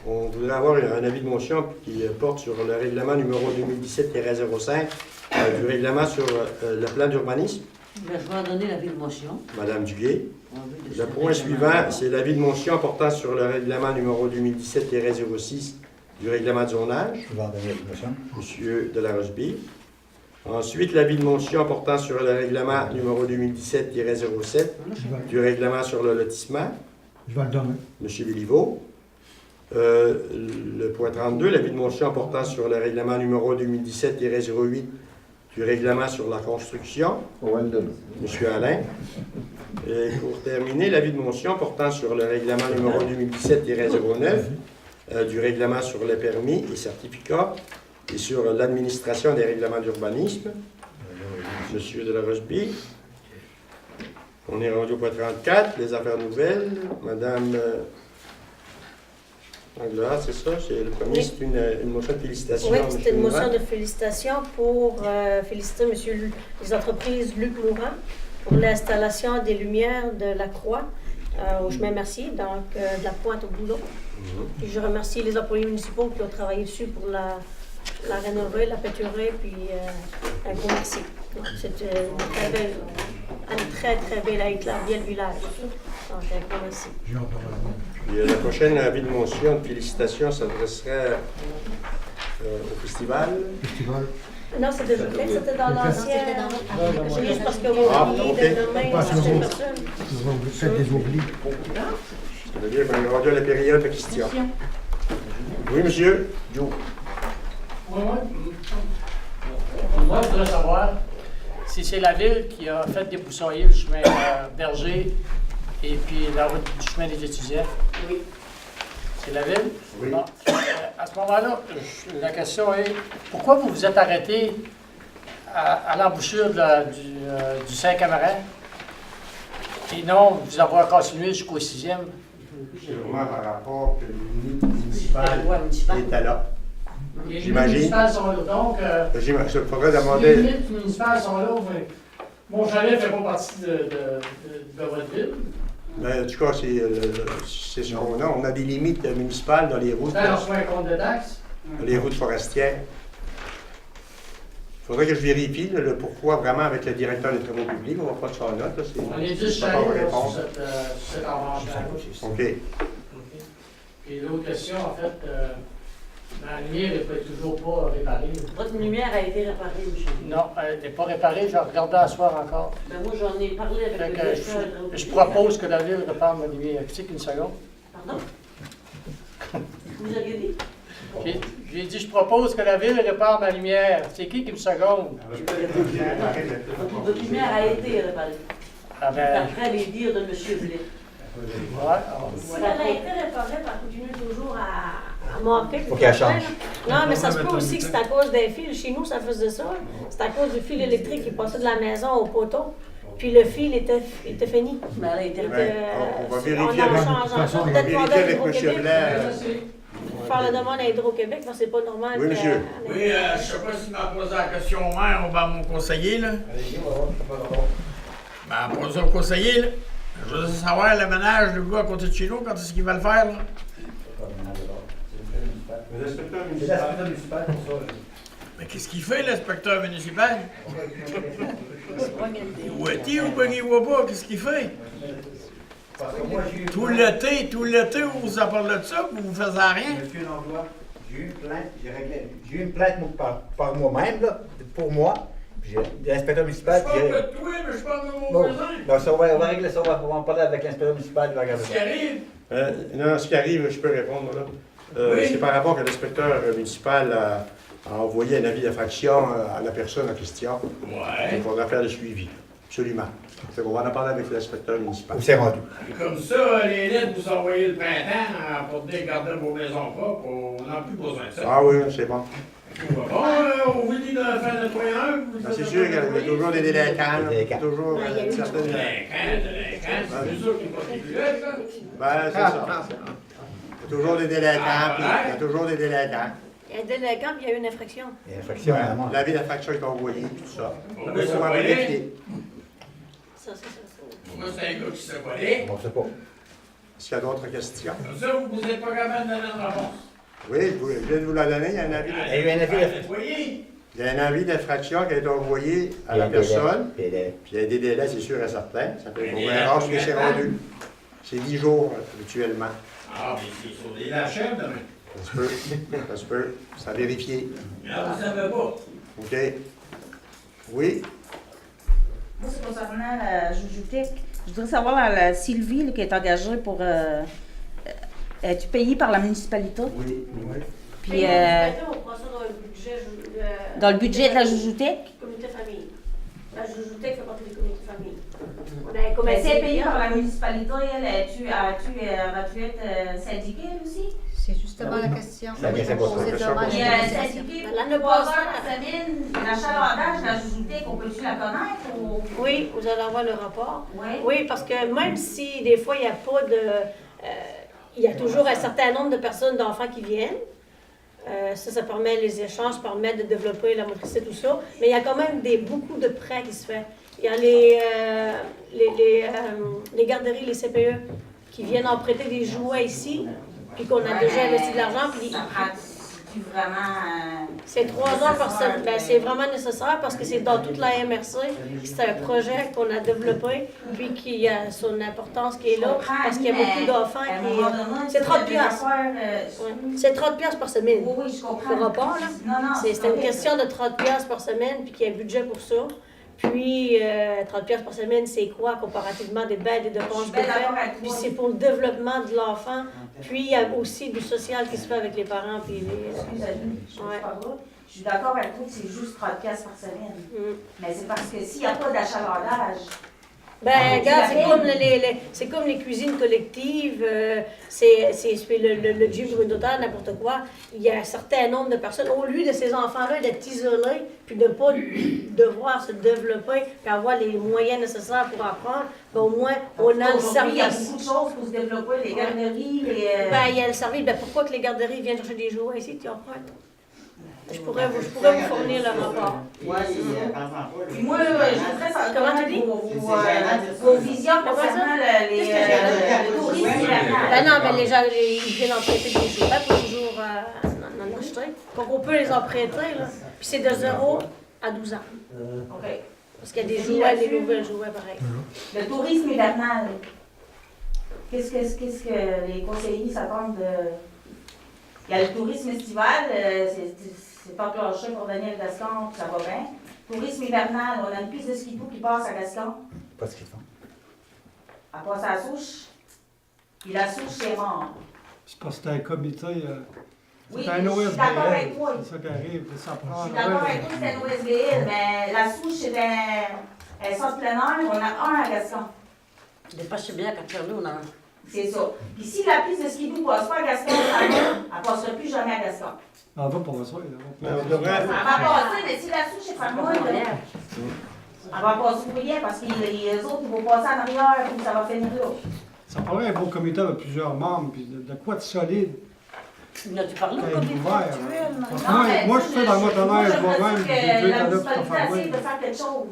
on voudrait avoir un avis de motion qui porte sur le règlement numéro 2017-05 du règlement sur le plan d'urbanisme. Ben, je vais en donner l'avis de motion. Madame Duguay. En vue de Le cet point examen. suivant, c'est l'avis de motion portant sur le règlement numéro 2017-06 du règlement de zonage. Je vais en donner la motion. Monsieur Delarosby. Ensuite, l'avis de motion portant sur le règlement numéro 2017-07 du règlement sur le lotissement. Je vais le donner. Monsieur Béliveau. Le point 32, l'avis de motion portant sur le règlement numéro 2017-08 du règlement sur la construction. On va le donner. Monsieur Alain. Et pour terminer, l'avis de motion portant sur le règlement numéro 2017-09 du règlement sur les permis et certificats et sur l'administration des règlements d'urbanisme. Monsieur Delarosby. On est rendu au point 34, les affaires nouvelles. Madame Angela, c'est ça? Le premier, Oui. c'est une motion de félicitations. Oui, Monsieur c'était une motion Mourant. de félicitations pour féliciter les entreprises Luc Mourant pour l'installation des lumières de la Croix au chemin Mercier, donc de la Pointe au boulot. Puis je remercie les employés municipaux qui ont travaillé dessus pour la rénover, la peinturer, puis un gros merci. Donc, c'est une très belle à éclaircir le village. Donc, un gros merci. J'ai encore la Puis, la prochaine avis de motion de félicitations s'adresserait au festival. festival. Non, c'est déjà fait, c'était dans l'ancien. C'était dans votre- C'est juste parce que vous Ah, oubliez ok. de nommer Pas certaines sûr. personnes. Faites des oublis. Ça veut dire qu'on est rendu à la période de questions. Oui, monsieur. Joe. Moi, je voudrais savoir si c'est la ville qui a fait débroussailler le chemin Berger et puis la route du chemin des étudiants. Oui. C'est la ville? Oui. Bon. À ce moment-là, la question est, pourquoi vous vous êtes arrêté à l'embouchure du Saint-Camerin et non vous avoir continué jusqu'au 6e? C'est vraiment par rapport que l'unité La municipale loi municipale. est là. Les J'imagine. limites municipales sont là. Donc, Je pourrais les demander. limites municipales sont là. Mais mon chalet ne fait pas partie de votre ville. Ben, en tout cas, c'est ce qu'on a. On a des limites municipales dans les routes, On reçoit un compte de taxes. dans les routes forestières. Il faudrait que je vérifie le pourquoi vraiment avec le directeur des travaux publics. On va pas de sa note. Là, On est 10 c'est pas pour chalets là, répondre. sur cette embarcation. OK. Et l'autre question, en fait, la lumière n'est toujours pas réparée. Votre lumière a été réparée, monsieur. Non, elle n'est pas réparée. J'ai regardé à soir encore. Ben, moi, j'en ai parlé avec Fait le que directeur. je propose que la ville répare ma lumière. Tu sais qu'une seconde? Pardon? Vous aviez dit? J'ai dit, je propose que la ville répare ma lumière. C'est qui me seconde? Votre lumière a été réparée. Ah ben, D'après les dires de monsieur Blais. ouais. alors, Si elle a été réparée, elle continue toujours à manquer. Faut qu'elle change. Non, mais ça se peut aussi que c'est à cause des fils. Chez nous, ça faisait ça. C'est à cause du fil électrique qui passait de la maison au poteau. Puis le fil était fini. Mais elle a été Fait réparée. que, On va on vérifier en avec- change de toute façon, encore. on On va Peut-être vérifier demander à avec M. Hydro-Québec. Blair. Faire la demande à Hydro-Québec, parce que c'est pas normal. Oui, que- monsieur. Oui, je sais pas s'il m'a posé la question au maire ou bien à mon conseiller, là. Ben, posé au conseiller, là. Je veux savoir le ménage du gars à côté de chez nous, quand est-ce qu'il va le faire, là? L'inspecteur municipal. Mais qu'est-ce qu'il fait, l'inspecteur municipal? Il voit-il ou bien il voit pas? Qu'est-ce qu'il fait? Tout l'été, vous vous en parlez de ça, vous vous faites rien? Monsieur Langlois, j'ai eu une plainte, j'ai eu une plainte par moi-même, là, pour moi. Puis l'inspecteur Je municipal. parle pas de toi, mais je parle de mon Bon, voisin. non, ça, on va régler ça, on va en parler avec l'inspecteur municipal, il va regarder Ce ça. qui arrive, Non, ce qui arrive, je peux répondre là. Oui. C'est par rapport que l'inspecteur municipal a envoyé un avis d'infraction à la personne en question. ouais, Il faudra faire le suivi. Absolument. On va en parler avec l'inspecteur municipal. Où c'est rendu? comme ça, les lettres vous envoyez le printemps pour dire garder vos maisons propres, on n'a plus besoin de ça. Ah oui, c'est bon. Bon, on vous dit de faire nettoyer un, vous Ah, c'est sûr qu'il y a toujours des délinquants. là. Il y a toujours certaines. Délinquant, c'est sûr qu'il ne faut pas plus là, ça. Ben, c'est ça. Il y a toujours des délinquants, puis il y a toujours des délinquants. Il y a un délinquant, puis il y a eu une infraction. Il y a une infraction à la mort. L'avis d'infraction est envoyé, tout ça. Bon, Là, on va vérifier. Ça. Moi, c'est un gars qui s'est volé. On ne sait pas. S'il y a d'autres questions. Comme ça, vous n'êtes pas capable de donner une réponse. Oui, je viens de vous la donner, il y a un avis. Il y a eu un avis Ben, nettoyer. Il y a un avis d'infraction qui a été envoyé à la personne, puis il y a des délais, c'est sûr et certain. Ça peut vous verra ce que c'est rendu. C'est 10 jours habituellement. Ah, mais c'est sur des lâchettes demain. Ça se peut. C'est à vérifier. Ah, vous savez pas. OK. Oui? Moi, c'est concernant la Jujutec. Je voudrais savoir, la Sylvie là, qui est engagée pour... es-tu payée par la municipalité? Oui. Puis, On prend ça dans le budget. dans le budget de la Jujutec? Comité famille. La Jujutec fait partie des comités famille. On a un Mais comité si elle est payée par la municipalité, elle, vas-tu être syndiquée, elle aussi? C'est justement la question. Ça vient, c'est pas ça. Posée devant Puis, la négociation. syndiquée, L'année pour 3 passée- heures par semaine, l'achalandage de la Jujutec, on peut-tu la connaître? Ou... Oui, vous allez avoir le rapport. Oui. Oui, parce que même si des fois il n'y a pas de... il y a toujours un certain nombre de personnes, d'enfants qui viennent. Ça permet, les échanges permettent de développer la motricité, tout ça. Mais il y a quand même beaucoup de prêts qui se font. Il y a les garderies, les CPE, qui viennent en prêter des jouets ici, puis qu'on a déjà investi de l'argent. Puis Ça prend-tu vraiment... c'est 3 heures par semaine. Ben, c'est vraiment nécessaire parce que c'est dans toute la MRC. C'est un projet qu'on a développé, puis qui a son importance qui est là, parce qu'il y a beaucoup d'enfants qui... C'est 30 piastres. C'est 30 piastres par semaine. Oui, oui, je comprends. Le rapport, là. Non, C'est une ok. question de 30 piastres par semaine, puis qu'il y a un budget pour ça. Puis, 30 piastres par semaine, c'est quoi comparativement des bêtes et de Je dépenses suis qu'on bien fait? d'accord avec Puis toi. c'est pour le développement de l'enfant. Puis, il y a aussi du social qui se fait avec les parents. Puis les, Excusez-moi, je suis Ouais. pas drôle. Je suis d'accord avec toi que c'est juste 30 piastres par semaine. Mm. Mais c'est parce que s'il n'y a pas d'achalandage, Ben, regarde, tu l'appelles? c'est comme les cuisines collectives, c'est le gym communautaire, n'importe quoi. Il y a un certain nombre de personnes, au lieu de ces enfants-là d'être isolés, puis de ne pas devoir se développer, puis avoir les moyens nécessaires pour apprendre, ben, au moins, on a le aujourd'hui, il y a service. beaucoup de choses pour se développer, les garderies, les... Ben, il y a le service. Ben, pourquoi que les garderies viennent chercher des jouets ici, tu empruntes? Je pourrais vous fournir le rapport. Puis moi, je voudrais savoir Comment tu dis? vos visions concernant le tourisme hivernal. Ben non, mais les gens, ils viennent emprunter des jouets pour toujours en acheter. Donc, on peut les emprunter, là. Puis c'est de 0 à 12 ans. OK. Parce qu'il y a des jouets, des nouveaux jouets, pareil. Le tourisme hivernal, qu'est-ce que les conseillers s'attendent de... Il y a le tourisme estival, c'est enclenché pour Daniel Gascon, ça va bien. Tourisme hivernal, on a une piste de ski qui passe à Gascon, Pas ce qu'ils font. elle passe à la souche, puis la souche, c'est mort. C'est parce que c'est un comité, Oui, c'est un je suis OSBL, d'accord avec toi. c'est ça qui arrive, ça Je prend... suis d'accord avec toi que c'est un OSBL, mais la souche, c'est un centre plein air, on a un à Gascon. Des fois, c'est bien qu'à Charlie, on a un. C'est ça. Puis si la piste de ski ne passe pas à Gascon, elle ne passera plus jamais à Gascon. On va passer, là. Ben, on devrait... Elle va passer, mais si la souche est pas loin, elle va passer pour rien parce que les autres ils vont passer en arrière puis ça va finir là. Ça paraît un beau comité avec plusieurs membres, puis de quoi de solide, Là, tu parles qui au est comité ouvert. actuel, Parce que Non, mais moi, je tu fais dans le motoneige je moi-même, me dis j'ai que deux la cadeaux pour municipalité faire essaie de faire quelque chose.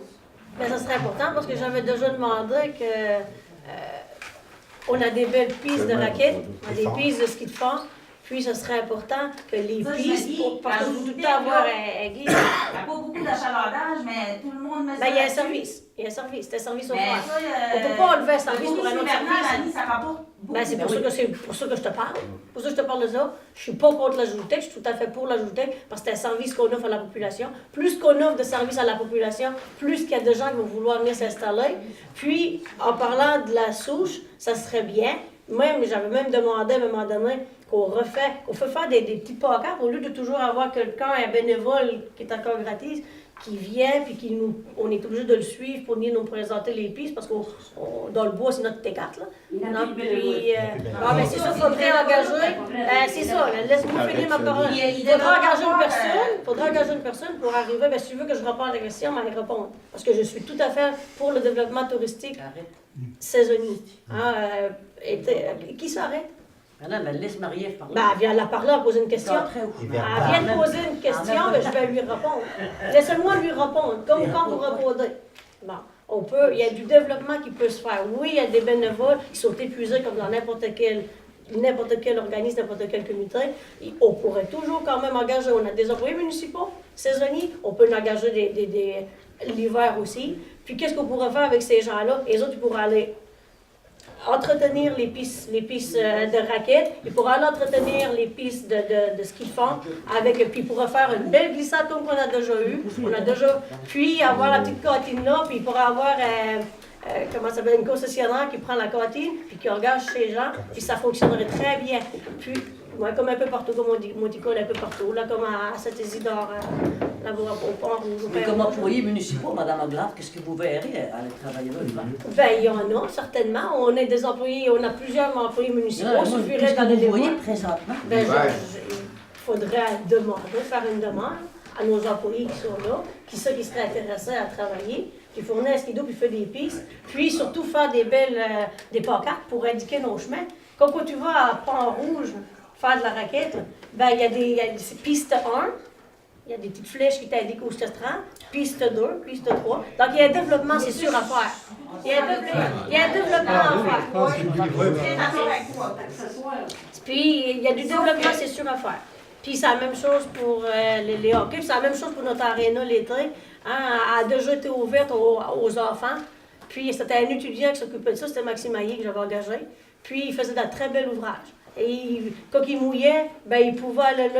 Mais ça serait important parce que j'avais déjà demandé que. On a des belles pistes de raquettes, on a des pistes de ski de fond. Puis, ce serait important que les Ça, je me pistes, dis, parce la que tout le journée, temps avoir là, un guide. Il n'y a pas beaucoup d'achalandage, mais tout le monde me Ben, il y a un service. Il y a un service. C'est un service Mais offert. ça, On ne peut pas enlever un service pour un autre hivernal, service. Annie, ça rapporte beaucoup. Ben, c'est pour ça que je te parle. Pour ça que je te parle de ça. Je suis pas contre la Joutec, je suis tout à fait pour la Joutec parce que c'est un service qu'on offre à la population. Plus qu'on offre de services à la population, plus qu'il y a de gens qui vont vouloir venir s'installer. Puis, en parlant de la souche, ça serait bien. J'avais même demandé à un moment donné qu'on fait faire des petits podcasts au lieu de toujours avoir quelqu'un, un bénévole qui est encore gratis, qui vient puis on est obligé de le suivre pour venir nous présenter les pistes parce que dans le bois, c'est notre T4. Là. Non, puis, mais c'est ça, il faudrait engager. C'est ça, laisse-moi finir ma parole. Il faudrait engager une personne pour arriver. Ben, si tu veux que je réponde à la question, mais elle répondre. Parce que je suis tout à fait pour le développement touristique saisonnier. Qui s'arrête? Madame, elle laisse Marie-Ève parler. Ben, elle vient la parler, elle poser une question. Elle vient de poser une question, mais je vais lui répondre. Laissez-moi lui répondre, comme quand vous répondez. Bon, il y a du développement qui peut se faire. Oui, il y a des bénévoles qui sont épuisés comme dans n'importe quel organisme, n'importe quel comité. On pourrait toujours quand même engager. On a des employés municipaux saisonniers, on peut engager l'hiver aussi. Puis qu'est-ce qu'on pourrait faire avec ces gens-là? Les autres, ils pourraient aller entretenir les pistes de raquettes, ils pourraient aller entretenir les pistes de ce qu'ils font, puis ils pourraient faire une belle glissade comme qu'on a déjà eu. Puis avoir la petite cantine là, puis ils pourraient avoir comment ça s'appelle, une concessionnaire qui prend la cantine, puis qui engage ces gens, puis ça fonctionnerait très bien. Puis, ouais, comme un peu partout, comme on dit un peu partout, là, comme à Saint-Isidore, là-bas au Pont-Rouge. Mais comme employés municipaux, Mme Anglade, qu'est-ce que vous verrez à aller travailler là l'hiver? Ben, il y en a, certainement. On a des employés, on a plusieurs employés municipaux. Qu'est-ce que vous voyez présentement? Ben, il faudrait faire une demande à nos employés qui sont là, qui seraient intéressés à travailler, puis fournir un skido, puis faire des pistes, puis surtout faire des pancartes pour indiquer nos chemins. Comme quand tu vas à Pont-Rouge faire de la raquette, ben il y a des pistes 1, il y a des petites flèches qui t'indiquent où se rend, piste 2, piste 3. Donc il y a un développement, c'est sûr, à faire. Il y a un développement à faire. Puis il y a du développement, c'est sûr, à faire. Puis c'est la même chose pour les hockey, c'est la même chose pour notre aréna l'été. Hein, elle a déjà été ouverte aux enfants. Puis c'était un étudiant qui s'occupait de ça, c'était Maxime Maillé que j'avais engagé. Puis il faisait de très bel ouvrage. Et quand il mouillait, ben,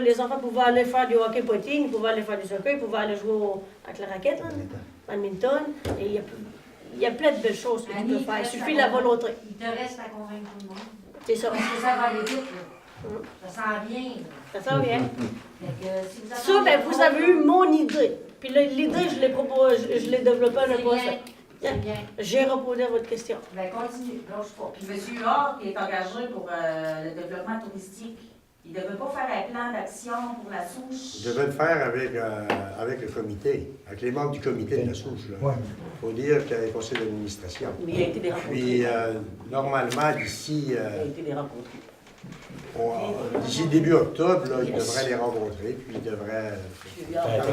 les enfants pouvaient aller faire du hockey potting, ils pouvaient aller faire du soccer, ils pouvaient aller jouer avec la raquette, badminton. Et il y a plein de belles choses que tu peux faire. Il suffit de la volonté. Il te reste à convaincre tout le monde. C'est ça. Parce que ça va aller vite, là. Ça s'en vient. Ça s'en vient. Si Ça, ben, vous avez eu mon idée. Puis l'idée, je l'ai développée un peu. J'ai répondu à votre question. Ben, continue, lâche pas. Puis M. Huard, qui est engagé pour le développement touristique, il ne devait pas faire un plan d'action pour la souche. Il devait le faire avec le comité, avec les membres du comité de la souche. Il faut dire qu'il y a un conseil d'administration. Mais il a été des rencontres. Puis, normalement, d'ici... il a été des rencontres. D'ici début octobre, là, il devrait les rencontrer, puis il devrait... Ça répond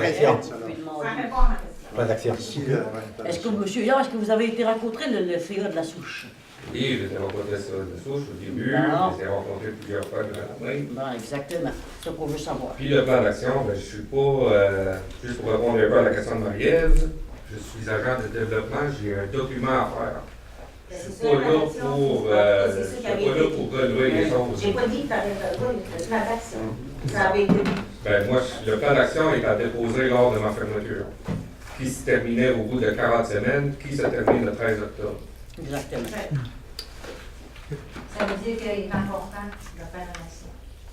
à ma question. Pas d'action. Est-ce que, M. Huard, est-ce que vous avez été rencontré le FEA de la souche? Oui, j'ai rencontré ça de souche au début, j'ai rencontré plusieurs fois de la semaine. Ben, exactement, c'est ce qu'on veut savoir. Puis le plan d'action, ben, je ne suis pas, juste pour répondre un peu à la question de Marie-Ève, je suis agent de développement, j'ai un document à faire. Je ne suis pas là pour relever les choses. J'ai pas dit que tu avais le plan d'action. Ça avait été. Ben, moi, le plan d'action est à déposer lors de ma fermeture, qui se terminait au bout de 40 semaines, qui se termine le 13 octobre. Exactement. Ça veut dire qu'il est important de faire une action.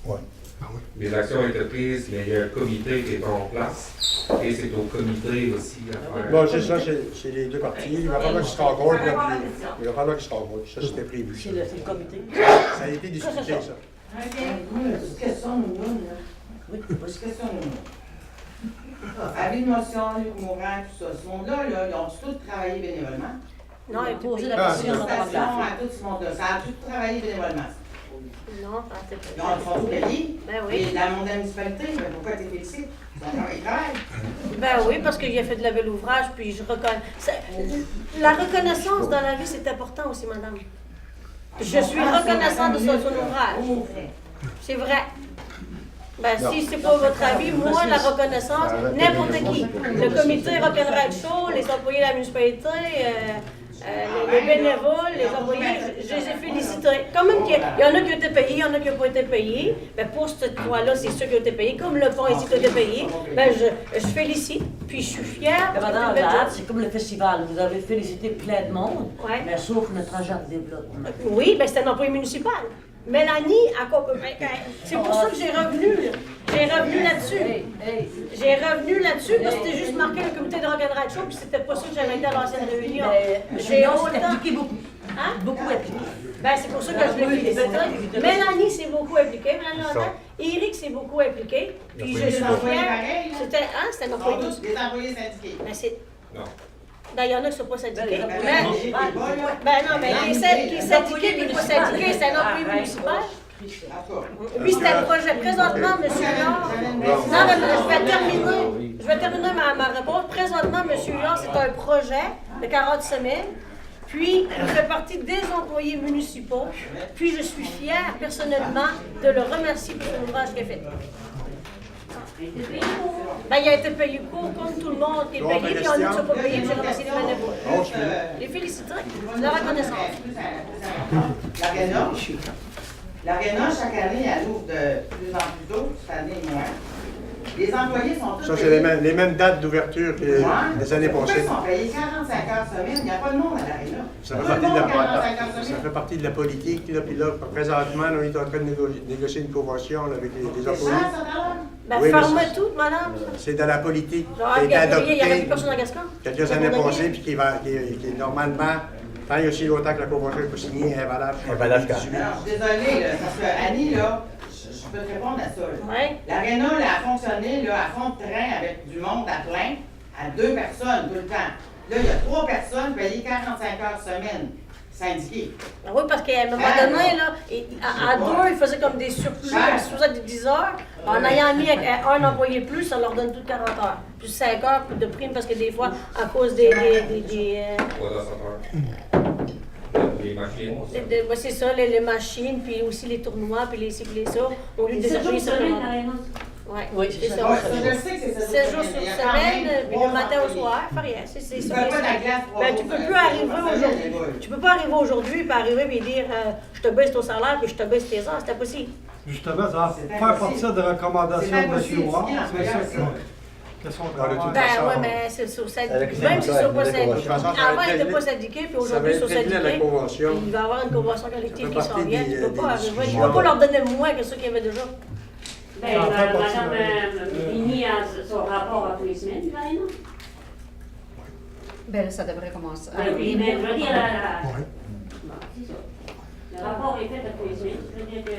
Oui. Les actions ont été prises, mais il y a un comité qui est en place, et c'est au comité aussi à faire. Bon, c'est ça, c'est les deux parties. Il va falloir qu'ils se rencontrent. Il va falloir qu'ils se rencontrent. Ça, c'était prévu. C'est le comité. Ça a été discuté, ça. Une question, là. Oui, Une question, Avis de motion, Luc Morin, tout ça. Ce monde-là, ils ont tous travaillé bénévolement. Non, il posé la La question à Mme station Anglade. à tout ce monde-là. Ça a tout travaillé bénévolement. Non, ça c'est Ils ont tout payé. Ben oui. Et dans mon municipalité, mais pourquoi tu es ici? Ils travaillent. Ben oui, parce qu'il a fait de la belle ouvrage, puis je reconnais. La reconnaissance dans la vie, c'est important aussi, madame. Je suis reconnaissante de son ouvrage. C'est vrai. Ben, si c'est pas votre avis, moi, la reconnaissance, n'importe qui. Le comité Rock'n'Ride Show, les employés de la municipalité, les bénévoles, les employés, je les ai félicités. Quand même qu'il y en a qui ont été payés, il y en a qui n'ont pas été payés. Ben, pour cette fois-là, c'est ceux qui ont été payés. Comme le pont ici qui a été payé, ben, je félicite, puis je suis fière. Madame Anglade, c'est comme le festival. Vous avez félicité plein de monde, Ouais. mais sauf notre agent de développement. Oui, ben c'est un employé municipal. Mélanie, c'est pour ça que j'ai revenu. J'ai revenu là-dessus. J'ai revenu là-dessus parce que c'était juste marqué le comité de Rock'n'Ride Show, puis c'était pas ça que j'avais été à l'ancienne réunion. J'ai impliqué beaucoup. Hein? Beaucoup impliqué. Ben, c'est pour ça que je l'ai félicité. Mélanie s'est beaucoup impliquée, Mélanie Lantin. Eric s'est beaucoup impliqué. Puis je suis fière. C'était un employé. Des employés syndiqués. Ben, c'est... Non. Ben, il y en a qui ne sont pas syndiqués. Ben, Ben non, mais qui est syndiqué et qui n'est pas syndiqué, c'est un employé municipal. Lui, c'était un projet. Présentement, M. Huard... Non, je vais terminer ma réponse. Présentement, M. Huard, c'est un projet de 40 semaines. Puis, il fait partie des employés municipaux. Puis, je suis fière, personnellement, de le remercier pour son ouvrage qu'il a fait. Ben, il a été payé court, comme tout le monde est L'autre payé, puis on ne question. s'est pas payé, puis j'ai remercié les bénévoles. Oh, je suis- Les féliciter, de la reconnaissance. L'Arena, chaque année, elle ouvre de plus en plus tôt, cette année moins. Les employés sont tous Ça, c'est payés. les mêmes dates d'ouverture que les années Pourquoi passées. ils sont payés 45 heures semaine? Il n'y a pas de monde à l'Arena. Ça Tout fait, le partie de monde la, 45 heures ça semaine. fait partie de la politique. Là, puis là, présentement, on est en train de négocier une convention là, avec les C'est employés. cher, ça, quand même? Ben, Oui, mais fermez ça- tout, madame. C'est de la politique Genre, qui a été il n'y aurait adoptée plus personne à Gascon. quelques années passées, puis qui est normalement, tant il y a aussi longtemps que la convention n'est pas signée, elle est valable. Elle est valable quand? Non, je suis désolée, là, parce que Annie, là, je peux te répondre à ça. là. Ouais. L'Arena, là, a fonctionné là, à fond de train avec du monde à plein, à 2 personnes tout le temps. Là, il y a 3 personnes payées 45 heures semaine, syndiquées. Ben oui, parce qu'à un moment donné, là, à deux, ils faisaient comme des surplus, comme si ça faisait 10 heures. En ayant mis un employé plus, ça leur donne tout 40 heures. Plus 5 heures, plus de primes, parce que des fois, à cause des Les machines. ben, c'est ça, les machines, puis aussi les tournois, puis les ci, puis les ça, au lieu de les appuyer sur le Ouais, Oui, c'est c'est ça. Ouais, ça, je sais que c'est ça. 7 jours sur semaine, puis le matin au soir, fait rien. C'est Tu ça. fais pas de la glace 3 Ben, jours tu peux par plus arriver semaine, aujourd'hui. les gars. Tu peux pas arriver aujourd'hui, puis arriver et dire je te baisse ton salaire, puis je te baisse tes heures. C'est impossible. Justement, ça va C'est faire impossible. partie des recommandations C'est de impossible, M. Roy. c'est C'est bien, ça c'est que son de toute travail. Ben façon, ouais, mais c'est sur Avec les même s'ils ne sont pas syndicats, syndiqués. de toute façon, ça va Avant, être ils n'étaient réglé. pas syndiqués, puis Ça va aujourd'hui, ils être sont réglé à la syndiqués. convention. Il va y avoir une convention collective Ça fait qui s'en partie vient. Tu des- ne peux pas des arriver. Tu discussions. ne peux pas leur donner moins que ceux qu'il y avait déjà. Ben, Ça en fait partie, Madame Vigny a son rapport à tous les semaines, Marina. Ben là, ça devrait commencer. Ben oui, mais je veux dire, Ouais. bon, c'est ça. Le rapport est fait à tous les semaines. Je veux dire que.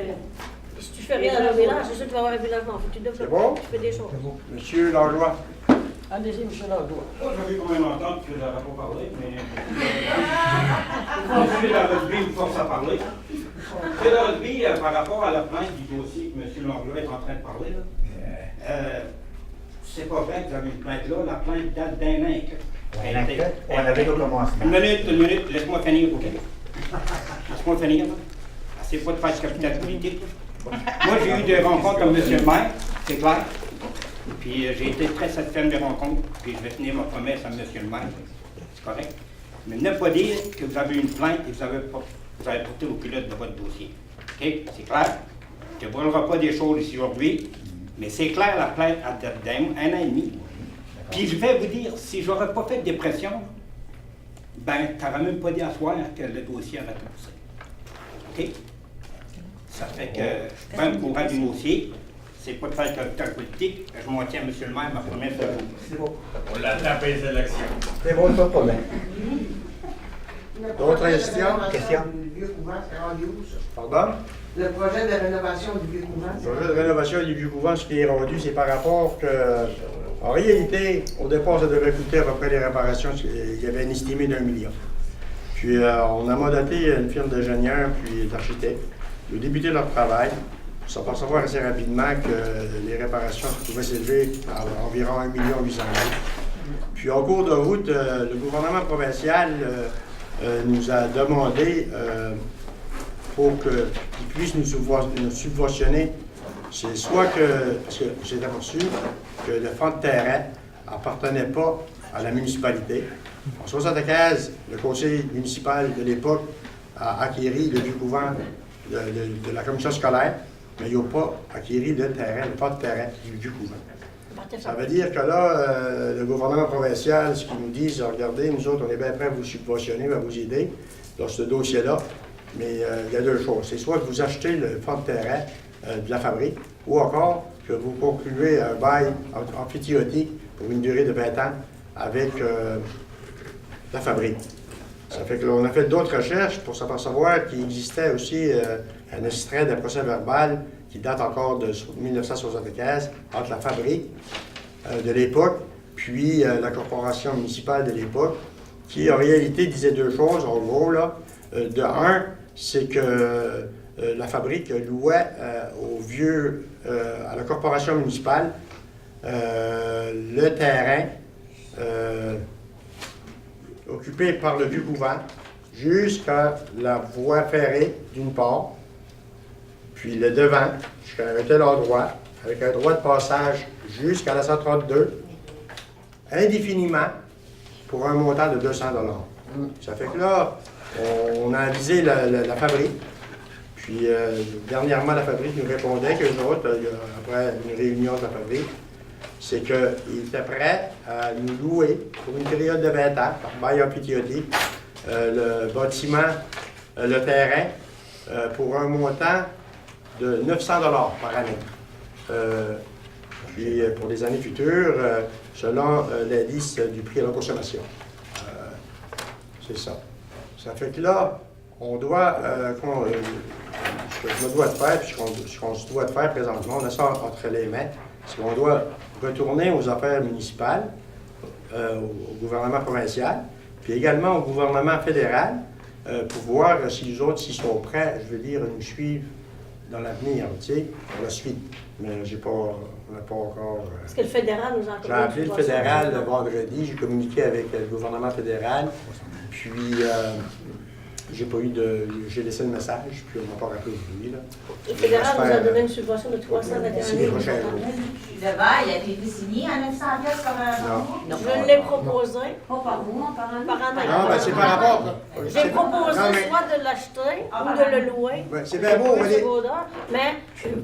Si tu fais rien dans le village, c'est sûr que tu vas avoir un village non. Tu développes. C'est bon? Tu fais des choses. Monsieur Langlois. Allez-y, M. Langlois. Moi, j'avais quand même entendu que je n'aurais pas parlé, mais. Monsieur la rugby me force à parler. Monsieur la rugby, par rapport à la plainte du dossier que M. Langlois est en train de parler, là, c'est pas vrai que vous avez une plainte là. La plainte date d'un an. On avait au commencement. Une minute, laisse-moi finir, OK? Laisse-moi finir, là. C'est pas de faire ce capital politique. Moi, j'ai eu des rencontres avec M. le maire, c'est clair. Puis j'ai été très satisfait des rencontres, puis je vais tenir ma promesse à M. le maire. C'est correct. Mais ne pas dire que vous avez une plainte et que vous avez porté au pilote de votre dossier. OK? C'est clair. Je ne brûlerai pas des choses ici aujourd'hui, mais c'est clair, la plainte a date d'un an et demi. Puis je vais vous dire, si je n'aurais pas fait de pression, ben, tu n'aurais même pas dit à soir que le dossier aurait été poussé. OK? Ça fait que je prends le courant du dossier. C'est pas de faire capital politique. Je m'en tiens à M. le maire, ma promesse à vous. C'est bon. On l'attend après les élections. C'est bon, pas de problème. D'autres questions? Question? Le vieux couvent, c'est rendu où, ça? Pardon? Le projet de rénovation du vieux couvent, Le projet de rénovation du vieux couvent, ce qui est rendu, c'est par rapport que, en réalité, au départ, ça devait coûter à peu près les réparations, il y avait une estimée d'1 million. Puis, on a mandaté une firme d'ingénieurs puis d'architectes de débuter leur travail, pour s'apercevoir assez rapidement que les réparations pouvaient s'élever à environ 1 800 000. Puis, en cours de route, le gouvernement provincial nous a demandé pour qu'ils puissent nous subventionner, c'est soit que, parce que j'ai aperçu que le fonds de terrain n'appartenait pas à la municipalité. En 1975, le conseil municipal de l'époque a acquéri le vieux couvent de la commission scolaire, mais ils n'ont pas acquéri le terrain, le fonds de terrain du vieux couvent. Ça veut dire que là, le gouvernement provincial, ce qu'ils nous disent, regardez, nous autres, on est bien prêts à vous subventionner, à vous aider dans ce dossier-là, mais il y a deux choses. C'est soit que vous achetez le fonds de terrain de la fabrique, ou encore que vous concluez un bail amphithéotique pour une durée de 20 ans avec la fabrique. Ça fait que là, on a fait d'autres recherches pour s'apercevoir qu'il existait aussi un extrait d'un procès verbal qui date encore de 1975 entre la fabrique de l'époque puis la corporation municipale de l'époque, qui en réalité disait deux choses, en gros, là. De un, c'est que la fabrique louait à la corporation municipale le terrain occupé par le vieux couvent jusqu'à la voie ferrée, d'une part, puis le devant, jusqu'à un tel endroit, avec un droit de passage jusqu'à la 132, indéfiniment, pour un montant de 200 $. Ça fait que là, on a avisé la fabrique. Puis, dernièrement, la fabrique nous répondait qu'eux autres, après une réunion de la fabrique, c'est qu'ils étaient prêts à nous louer pour une période de 20 ans, par bail emphytéotique, le bâtiment, le terrain, pour un montant de 900 $ par année. Puis, pour les années futures, selon l'indice du prix à la consommation. C'est ça. Ça fait que là, on doit, ce que je me dois de faire, puis ce qu'on se doit de faire présentement, on a ça entre les mains, c'est qu'on doit retourner aux affaires municipales, au gouvernement provincial, puis également au gouvernement fédéral, pour voir si les autres, s'ils sont prêts, je veux dire, nous suivre dans l'avenir, tu sais, pour la suite. Mais on n'a pas encore... Est-ce que le fédéral nous a J'ai appelé le fédéral le vendredi, j'ai communiqué avec le gouvernement fédéral, puis j'ai laissé le message, puis on m'a pas rappelé aujourd'hui. Le fédéral nous a donné une subvention de 321 000 $. Le bail a été signé à 900 $ par mois? Non. Je l'ai proposé. Pas par mois, par année? Par année. Non, ben c'est par rapport. J'ai proposé soit de l'acheter ou de le louer. Ben, c'est bien beau, mais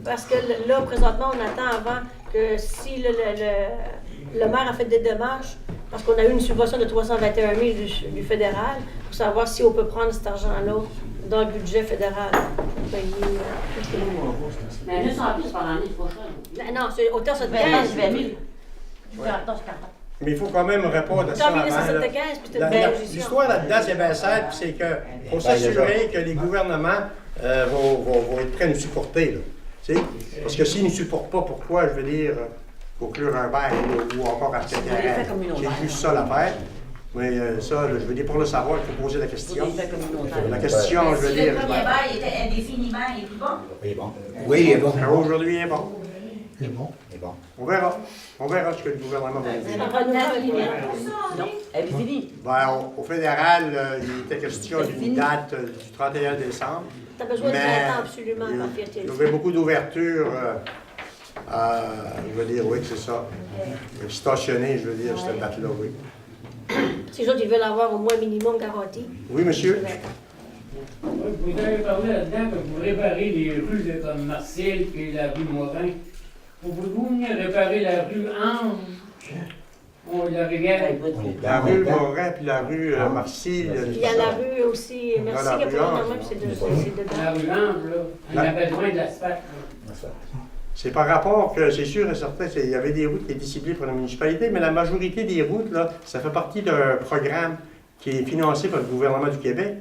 parce que là, présentement, on attend avant que si le maire a fait des démarches, parce qu'on a eu une subvention de 321 000 du fédéral, pour savoir si on peut prendre cet argent-là dans le budget fédéral pour payer. Mais 900 $ par année, c'est pas cher. Non, c'est autant ça de 20 000. Mais il faut quand même répondre à ça avant. 1975, puis c'était une belle position. L'histoire là-dedans, c'est bien simple, c'est qu'il faut s'assurer que les gouvernements vont être prêts à nous supporter. Là. Tu sais? Parce que s'ils ne nous supportent pas, pourquoi, je veux dire, conclure un bail ou encore acheter un terrain? C'est juste ça l'affaire. Mais ça, je veux dire, pour le savoir, il faut poser la question. La question, je veux Si dire... le premier bail était indéfiniment, il est bon? Il est bon. Oui, il est bon. Aujourd'hui, il est bon. Il est bon. Il est bon. On verra. On verra ce que le gouvernement va dire. Non, elle est finie. Ben, au fédéral, il était question d'une date du 31 décembre. Tu as besoin de 20 ans absolument, par fierté. Il y avait beaucoup d'ouverture. Je veux dire, oui, c'est ça. Stationné, je veux dire, cette date-là, oui. Ces autres, ils veulent avoir au moins minimum garanti. Oui, monsieur. Vous avez parlé là-dedans que vous réparez les rues comme Marcel et la rue Morin. Pouvez-vous venir réparer la rue Ange? La rivière. La rue Morin puis la rue Marcille. Il y a la rue aussi, merci, il y a pas de même, c'est dedans. La rue Ange, là. On a besoin de l'asphalte. C'est par rapport que, c'est sûr et certain, il y avait des routes qui étaient ciblées pour la municipalité, mais la majorité des routes, là, ça fait partie d'un programme qui est financé par le gouvernement du Québec,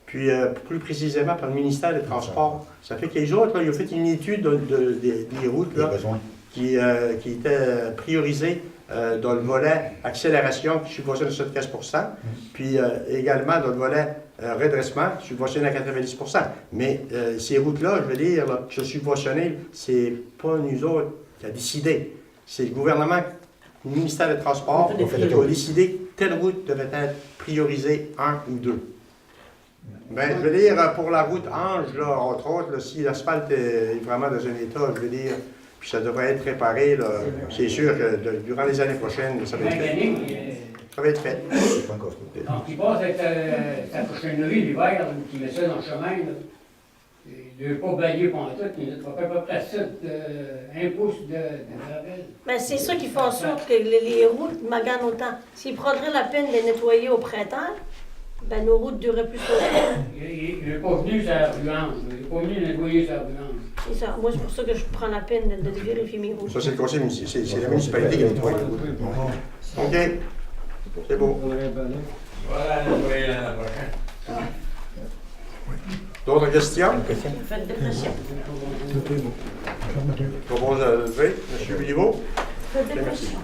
puis plus précisément par le ministère des Transports. Ça fait que les autres, là, ils ont fait une étude des routes là, qui étaient priorisées dans le volet accélération qui subventionne à 75 %, puis également dans le volet redressement qui subventionne à 90 %. Mais ces routes-là, je veux dire, là, qui sont subventionnées, c'est pas nous autres qui a décidé. C'est le gouvernement, le ministère des Transports qui a décidé que telle route devait être priorisée 1 ou 2. Ben, je veux dire, pour la route Ange, là, entre autres, là, si l'asphalte est vraiment dans un état, je veux dire, puis ça devrait être réparé, là, c'est sûr que durant les années prochaines, ça va être fait. Ça va être fait. Donc, il passe avec sa cochonnerie l'hiver, qui met ça dans le chemin, là. Il ne veut pas balayer pendant tout, il va faire à peu près 1 pouce de gravel. Ben, c'est ça qui fait en sorte que les routes maganent autant. S'ils prendraient la peine de les nettoyer au printemps, ben, nos routes dureraient plus longtemps. Il n'est pas venu sur la rue Ange, il n'est pas venu nettoyer sur la rue Ange. C'est ça. Moi, c'est pour ça que je prends la peine de vérifier mes routes. Ça, c'est le conseil municipal, c'est la municipalité qui nettoie les routes. OK. C'est beau. Voilà, nettoyer l'année prochaine. D'autres questions? Faites dépression. Je propose à lever. M. Béliveau. Faites dépression.